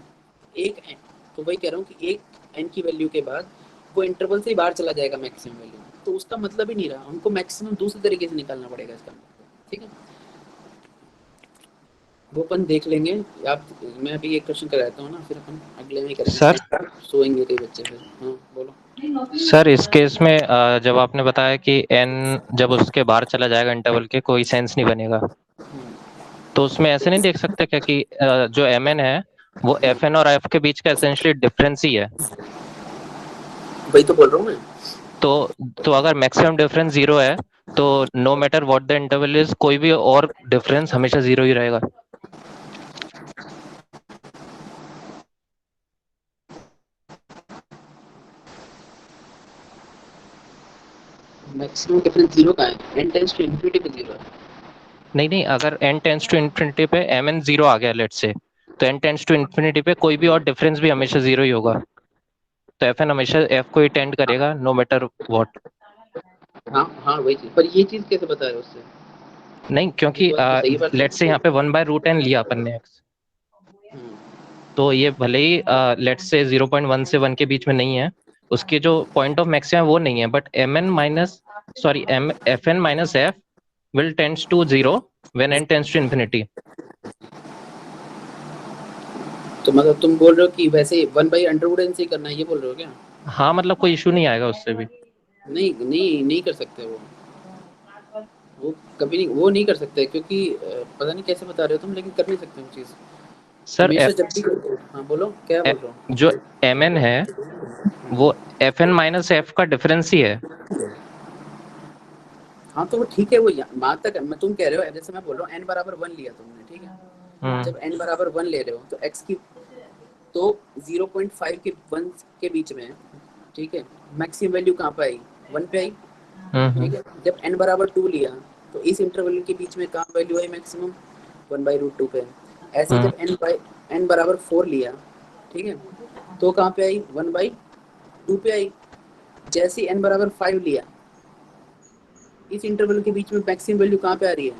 एक n, तो वही कह रहा हूँ कि एक n की वैल्यू के बाद वो इंटरवल से ही बाहर चला जाएगा मैक्सिमम वैल्यू, तो उसका मतलब ही नहीं रहा, हमको मैक्सिमम दूसरे तरीके से निकालना पड़ेगा इसका मतलब। ठीक है, वो अपन देख लेंगे। आप मैं अभी एक क्वेश्चन कराता हूँ ना, फिर अपन अगले में करेंगे। सर सोएंगे कई बच्चे फिर। हाँ बोलो। सर इस केस में जब आपने बताया कि n जब उसके बाहर चला जाएगा इंटरवल के कोई सेंस नहीं बनेगा, तो उसमें ऐसे नहीं देख सकते क्या कि जो mn है वो fn और f के बीच का एसेंशियली डिफरेंस ही है। वही तो बोल रहा हूँ मैं। तो अगर मैक्सिमम डिफरेंस 0 है तो no matter what the interval is, कोई भी और डिफरेंस हमेशा 0 ही रहेगा। मैक्सिमम डिफरेंस 0 का है, n टेंस टू इंफिनिटी पे 0 है। नहीं, अगर n टेंस टू इन्फिनिटी पे mn 0 आ गया लेट्स से, तो n टेंस टू इन्फिनिटी पे कोई भी और डिफरेंस भी हमेशा 0 ही होगा, तो fn हमेशा f को ही टेंड करेगा नो मैटर व्हाट। हाँ हाँ वही चीज, पर ये चीज कैसे बता रहे हो उससे, नहीं, क्योंकि ये बात तो सही बात है। लेट्स से यहाँ पे 1/√n लिया अपन ने x, तो ये भले ही लेट्स से 0.1 से 1 के बीच में नहीं है, उसके जो पॉइंट ऑफ मैक्सिमम वो नहीं है, but fn minus f will tends to 0 when n tends to infinity। तो मतलब तुम बोल रहे हो कि वैसे 1/√n से ही करना है, ये बोल रहे हो क्या? हाँ, मतलब कोई इशू नहीं आएगा उससे भी। नहीं नहीं नहीं कर सकते वो कभी नहीं, वो नहीं कर सकते क्योंकि पता नहीं कैसे बता रहे हो तुम, लेकिन कर नहीं सकते वो चीज़ सर हमेशा जब भी। हाँ बोलो क्या बोल रहे हो। जो mn है वो fn माइनस f का डिफरेंस ही है। हाँ तो वो ठीक है, वो बात तक मैं, तुम कह रहे हो जैसे मैं बोल रहा हूँ n बराबर 1 लिया तुमने, ठीक है, जब n बराबर 1 ले रहे हो तो x की तो 0.5 के 1 के बीच में, ठीक है, मैक्सिमम वैल्यू कहाँ पे आई, 1 पे आई। ठीक है, जब n बराबर 2 लिया तो इस इंटरवल के बीच में कहाँ वैल्यू आई मैक्सिमम, 1/√2 पे। ऐसे जब n बराबर 4 लिया, ठीक है, तो कहाँ पे आई? 1/2 पे आई। जैसे ही n बराबर 5 लिया, इस इंटरवल के बीच में मैक्सिमम वैल्यू कहाँ पे आ रही है?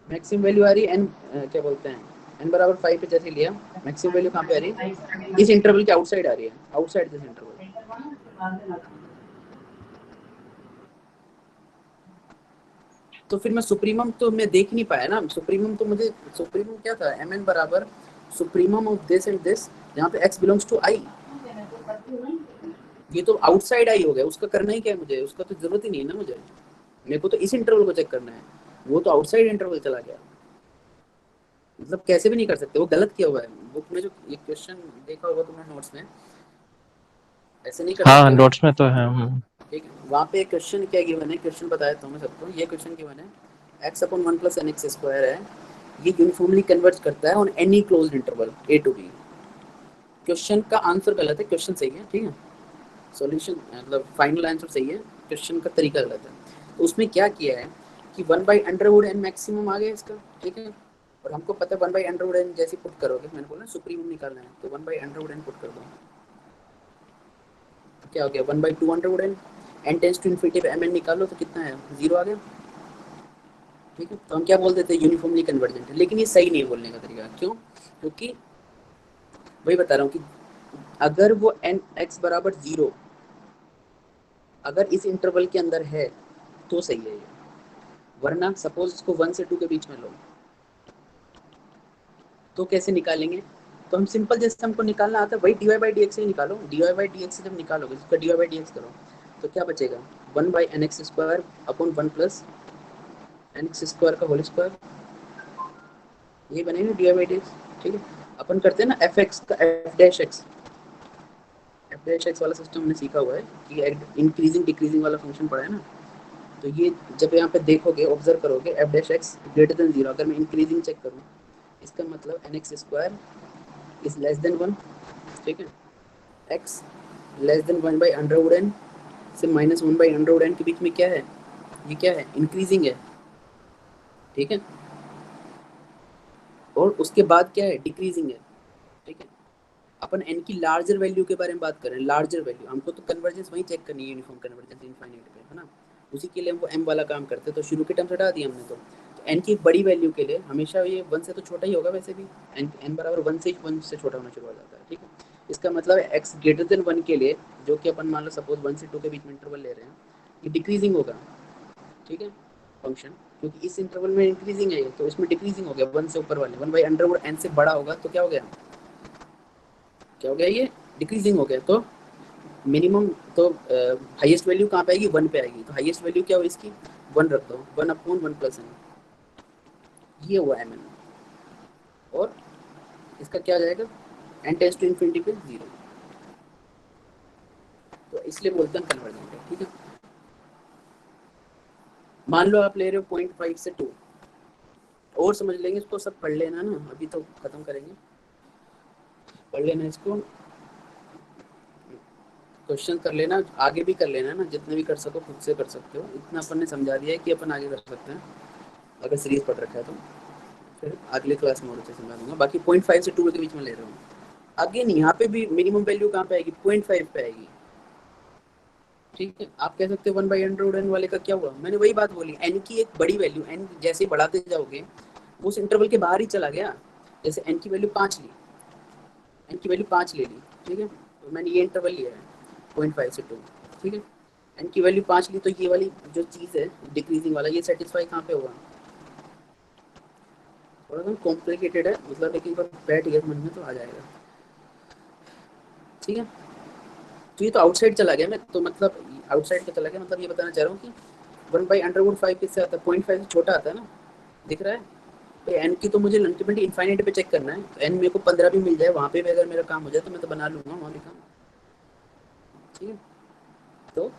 मैक्सिमम वैल्यू आ रही है n क्या बोलते हैं, n बराबर 5 पे जैसे लिया, मैक्सिमम वैल्यू कहाँ पे आ रही है? इस इंटरवल के आउटसाइड आ रही है, आउटसाइड दिस इंटरवल। तो फिर मैं सुप्रीमम तो मैं देख नहीं पाया ना। सुप्रीमम तो मुझे, सुप्रीमम क्या था? mn बराबर supremum of this and this, जहाँ पे x बिलोंग्स टू i। ये तो आउटसाइड आई हो गया, उसका करना ही क्या है मुझे? उसका तो जरूरत ही नहीं है ना मुझे, मेरे को तो इस इंटरवल को चेक करना है। वो तो आउटसाइड इंटरवल चला गया, मतलब कैसे भी नहीं कर सकते, वो गलत किया हुआ है। बुक में जो ये क्वेश्चन देखा होगा तुमने नोट्स में, ऐसे नहीं कर हाँ सकते। नोट्स में तो है। ठीक है, वहाँ पे क्वेश्चन क्या गिवन है, क्वेश्चन बताया था मैं सबको। ये क्वेश्चन गिवन है x/1 + nx² है, ये यूनिफॉर्मली कन्वर्ज करता है on any closed interval a to b। Question का आंसर गलत है, क्वेश्चन सही है, ठीक है, सॉल्यूशन मतलब फाइनल आंसर सही है, क्वेश्चन का तरीका गलत है। तो उसमें क्या किया है कि 1/√n मैक्सिमम आ गया इसका, ठीक है, और हमको पता है 1/√n जैसे पुट करोगे, मैंने बोला सुप्रीमम निकालना है, तो 1/√n पुट कर दो, तो क्या हो गया? 1/2√n। n tends to infinity पे mn निकालो तो कितना है? 0 आ गया, ठीक है। तो हम क्या बोल देते हैं? यूनिफॉर्मली कन्वर्जेंट है। लेकिन ये सही नहीं बोलने का तरीका, क्यों? क्योंकि वही बता रहा हूँ कि अगर वो x बराबर 0 अगर इस इंटरवल के अंदर है तो सही है ये, वरना सपोज इसको 1 से 2 के बीच में लो, तो कैसे निकालेंगे? तो हम सिंपल जैसे हमको निकालना आता है वही dy/dx से ही निकालो। dy/dx से जब निकालोगे, इसका dy/dx करो तो क्या बचेगा? 1/nx² अपॉन 1 + nx² का होल स्क्वायर, ये बनेगा dy/dx, ठीक है। अपन करते हैं ना fx का f'(x) वाला सिस्टम हमने सीखा हुआ है कि इंक्रीजिंग डिक्रीजिंग वाला फंक्शन पढ़ा है ना। तो ये जब यहाँ पे देखोगे, ऑब्जर्व करोगे f'(x) > 0, अगर मैं इंक्रीजिंग चेक करूँ, इसका मतलब nx² इज लेस देन 1, ठीक है। x लेस देन 1/√n से -1/√n के बीच में क्या है? ये क्या है? इंक्रीजिंग है, ठीक है। और उसके बाद क्या है? डिक्रीजिंग है, ठीक है। अपन n की लार्जर वैल्यू के बारे में बात कर रहे हैं, लार्जर वैल्यू। हमको तो कन्वर्जेंस वही चेक करनी है, यूनिफॉर्म कन्वर्जेंस इनफाइनाइट पे, है ना। उसी के लिए हम वो m वाला काम करते हैं। तो शुरू के टर्म हटा दिया हमने। तो n की एक बड़ी वैल्यू के लिए हमेशा ये 1 से तो छोटा ही होगा, वैसे भी n बराबर 1 से छोटा होना शुरू हो जाता है, ठीक है। इसका मतलब है x > 1 के लिए, जो कि अपन मान लो सपोज 1 से 2 के बीच में इंटरवल ले रहे हैं, ये डिक्रीजिंग होगा, ठीक है, फंक्शन, क्योंकि इस इंटरवल में इंक्रीजिंग है, तो इसमें डिक्रीजिंग हो गया। 1 से ऊपर वाले 1/√n से बड़ा होगा तो क्या हो गया? क्या हो गया? ये डिक्रीजिंग हो गया। तो मिनिमम तो हाईएस्ट वैल्यू कहाँ पे आएगी? 1 पे आएगी। तो हाईएस्ट वैल्यू क्या हो इसकी? 1 रख दो, 1/1 + n, ये हुआ mn। और इसका क्या आ जाएगा? n टेंड्स टू इन्फिनिटी पे 0, तो इसलिए बोलते हैं कन्वर्जेंट है, ठीक है। मान लो आप ले रहे हो 0.5 से 2, और समझ लेंगे इसको, सब पढ़ लेना ना, अभी तो खत्म करेंगे, पढ़ लेना इसको, क्वेश्चन कर लेना, आगे भी कर लेना ना, जितने भी कर सको खुद से कर सकते हो। इतना अपन ने समझा दिया है कि अपन आगे कर सकते हैं, अगर सीरीज पढ़ रखा है तो। फिर अगले क्लास में और अच्छे समझा दूंगा। बाकी 0.5 से 2 के बीच में ले रहा हूँ। अगेन यहाँ पे भी मिनिमम वैल्यू कहाँ पे आएगी? 0.5 पे आएगी, ठीक है। आप कह सकते हो 1/√n वाले का क्या हुआ? मैंने वही बात बोली, n की एक बड़ी वैल्यू, n जैसे बढ़ाते जाओगे उस इंटरवल के बाहर ही चला गया। जैसे n की वैल्यू 5 ली, n की वैल्यू 5 ले ली, ठीक है, तो मैंने ये इंटरवल लिया है 0.5 से 2, ठीक है। n की वैल्यू 5 ली, तो ये वाली जो चीज़ है डिक्रीजिंग वाला, ये सेटिस्फाई कहाँ पे होगा? थोड़ा सा कॉम्प्लिकेटेड है मतलब, लेकिन एक बार बैठ गया मन में तो आ जाएगा, ठीक है। तो ये तो आउटसाइड चला गया मैं, तो मतलब आउटसाइड का चला गया, मतलब ये बताना चाह रहा हूँ कि 1/√5 किससे आता है? 0.5 से छोटा आता है ना, दिख रहा है। तो n की तो मुझे अल्टीमेटली इनफाइनाइट पे चेक करना है, तो n मेरे को 15 भी मिल जाए वहाँ पे भी, अगर मेरा काम हो जाए तो मैं तो बना लूँगा वहाँ भी काम, ठीक है। तो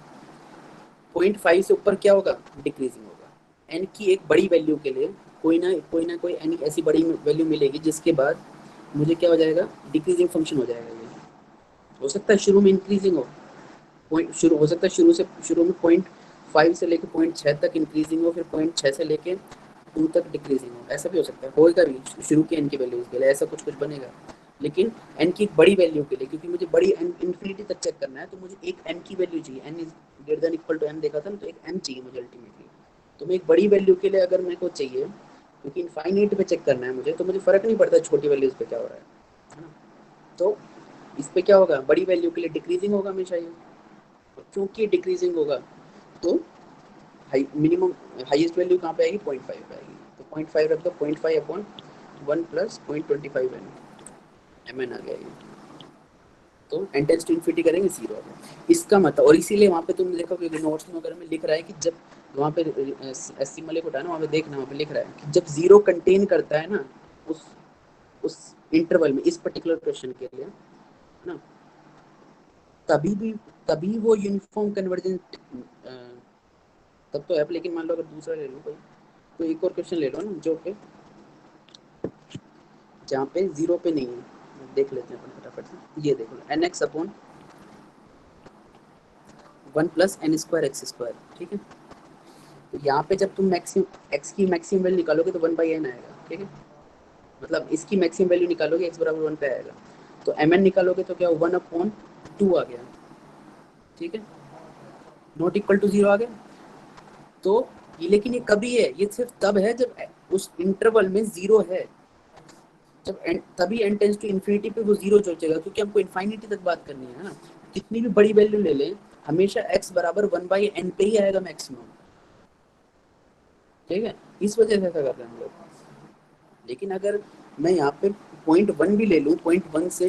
0.5 से ऊपर क्या होगा? डिक्रीजिंग होगा। n की एक बड़ी वैल्यू के लिए कोई ना कोई n ऐसी बड़ी वैल्यू मिलेगी जिसके बाद मुझे क्या हो जाएगा? डिक्रीजिंग फंक्शन हो जाएगा। ये हो सकता है शुरू में इंक्रीजिंग हो, शुरू हो सकता है शुरू में 0.5 से लेके 0.6 तक इंक्रीजिंग हो, फिर 0.6 से लेके 2 तक डिक्रीजिंग हो, ऐसा भी हो सकता है, होगा भी शुरू के n की वैल्यूज के लिए ऐसा कुछ कुछ बनेगा, लेकिन n की एक बड़ी वैल्यू के लिए, क्योंकि मुझे बड़ी n इन्फिनिटी तक चेक करना है, तो मुझे एक m की वैल्यू चाहिए, n is greater than equal to m देखा था ना, तो एक m चाहिए मुझे अल्टीमेटली। तो मैं एक बड़ी वैल्यू के लिए अगर मेरे को चाहिए, क्योंकि इनफाइनाइट पे चेक करना है मुझे, तो मुझे फर्क नहीं पड़ता छोटी वैल्यूज पे क्या हो रहा है ना। तो इस पे क्या होगा, बड़ी वैल्यू के लिए डिक्रीजिंग होगा हमेशा ये, क्योंकि डिक्रीजिंग होगा तो हाई मिनिमम हाईएस्ट वैल्यू कहाँ पे आएगी, 0.5 पे आएगी, तो 0.5 रख दो, 0.5 अपॉन 1 प्लस 0.25 mn आ गया ये, तो n टेंस टू इन्फिनिटी करेंगे 0 आ गया। इसका मतलब, और इसीलिए वहाँ पे तुम देखो कि नोट्स में वगैरह में लिख रहा है कि जब वहाँ पे एस मले को उठाना, वहाँ पे देखना, वहाँ पे लिख रहा है कि जब 0 कंटेन करता है ना उस इंटरवल में, इस पर्टिकुलर क्वेश्चन के लिए है ना, तभी वो यूनिफॉर्म कन्वर्जेंट तब तो है। लेकिन मान लो अगर दूसरा ले लो कोई, तो एक और क्वेश्चन ले लो ना जो पे जहाँ पे 0 पे नहीं है, देख लेते हैं अपन फटाफट से, ये देखो nx upon 1 plus n square x square, ठीक है। तो यहाँ पे जब तुम मैक्सिमम x की मैक्सिमम वैल्यू निकालोगे तो 1 बाई एन आएगा, ठीक है, मतलब इसकी मैक्सिमम वैल्यू निकालोगे x बराबर 1 पे आएगा, तो mn निकालोगे तो क्या 1 अपॉन 2 आ गया, ठीक है, नॉट इक्वल टू 0 आ गया। तो ये, लेकिन ये कभी है, ये सिर्फ तब है जब उस इंटरवल में 0 है, जब तभी n टेंस टू इन्फिनिटी पे वो 0 सोचेगा, क्योंकि हमको इनफाइनिटी तक बात करनी है ना, कितनी भी बड़ी वैल्यू ले लें हमेशा x बराबर 1 बाई n पे ही आएगा मैक्सिमम, ठीक है, इस वजह से ऐसा कर रहे हैं हम लोग। लेकिन अगर मैं यहाँ पे 0.1 भी ले लूँ, 0.1 से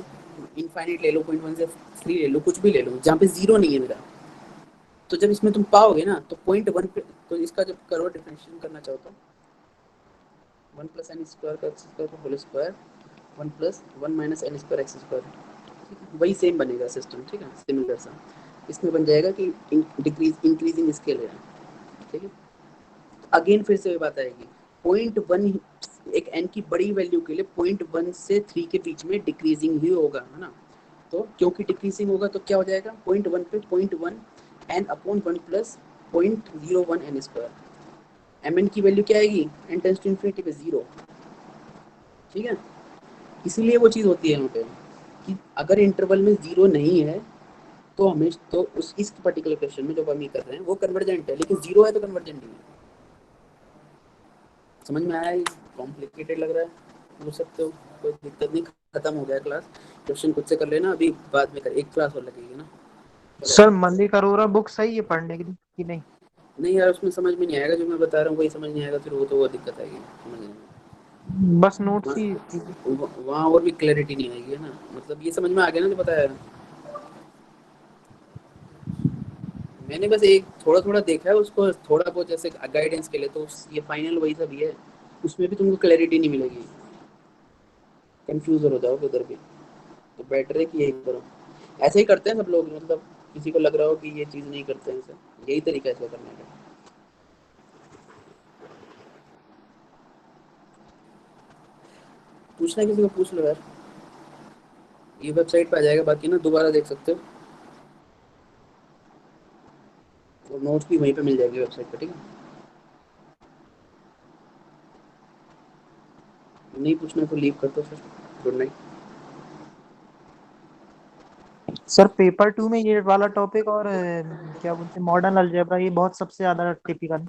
इनफाइनाइट ले लो, 0.1 से 3 ले लो, कुछ भी ले लो जहाँ पे 0 नहीं है मेरा, तो जब इसमें तुम पाओगे ना तो 0.1 पे, तो इसका जब करो डिफरेंशिएशन करना चाहो तो 1 प्लस एन स्क्वायर का एक्स स्क्वायर का whole square 1 plus 1 minus n square x square, वही सेम बनेगा सिस्टम, ठीक है, सिमिलर सा। इसमें बन जाएगा कि डिक्रीज इंक्रीजिंग स्केल है, ठीक है। अगेन फिर से ये बात आएगी, 0.1 एक n की बड़ी वैल्यू के लिए 0.1 से 3 के बीच में डिक्रीजिंग ही होगा, है ना। तो क्योंकि डिक्रीजिंग होगा तो क्या हो जाएगा, 0.1 पे 0.1 n upon 1 plus 0.01 n square, mn की वैल्यू क्या आएगी, n टेंस टू इन्फिनिटी पे 0, ठीक है। इसीलिए वो चीज़ होती है यहाँ पे कि अगर इंटरवल में 0 नहीं है तो हमें तो उस इस पर्टिकुलर क्वेश्चन में जो हम ये कर रहे हैं वो कन्वर्जेंट है, लेकिन 0 है तो कन्वर्जेंट नहीं है। समझ में आया, कॉम्प्लिकेटेड लग रहा है, पूछ सकते हो, कोई दिक्कत नहीं, खत्म हो गया क्लास, क्वेश्चन खुद से कर लेना, अभी बाद में कर, एक क्लास और लगेगी ना। सर मल्लिक अरोरा बुक सही है पढ़ने के लिए कि नहीं? नहीं यार, उसमें समझ में नहीं आएगा, जो मैं बता रहा हूँ वही समझ नहीं आएगा, फिर वो तो वो दिक्कत आएगी समझने बस नोट्स ही ठीक है। में, वहाँ और भी क्लैरिटी नहीं आएगी, है ना, मतलब ये समझ में आ गया ना जो बताया। मैंने बस एक थोड़ा थोड़ा देखा है उसको, थोड़ा बहुत जैसे गाइडेंस के लिए, तो ये फाइनल वही सब ही है, उसमें भी तुमको क्लैरिटी नहीं मिलेगी, कंफ्यूज हो जाओगे उधर भी, तो बेटर है कि यही करो। ऐसे ही करते हैं सब लोग, मतलब किसी को लग रहा हो कि ये चीज़ नहीं करते हैं, ऐसे यही तरीका है इसको करने का। पूछना है किसी को, पूछ लो यार, ये वेबसाइट पे आ जाएगा, बाकी ना दोबारा देख सकते हो, और नोट्स भी वहीं पे मिल जाएगी वेबसाइट पे, ठीक है। नहीं पूछना तो लीव कर दो फिर, गुड नाइट। सर पेपर 2 में ये वाला टॉपिक और क्या बोलते हैं मॉडर्न अलजेब्रा, ये बहुत सबसे ज्यादा टिपिकल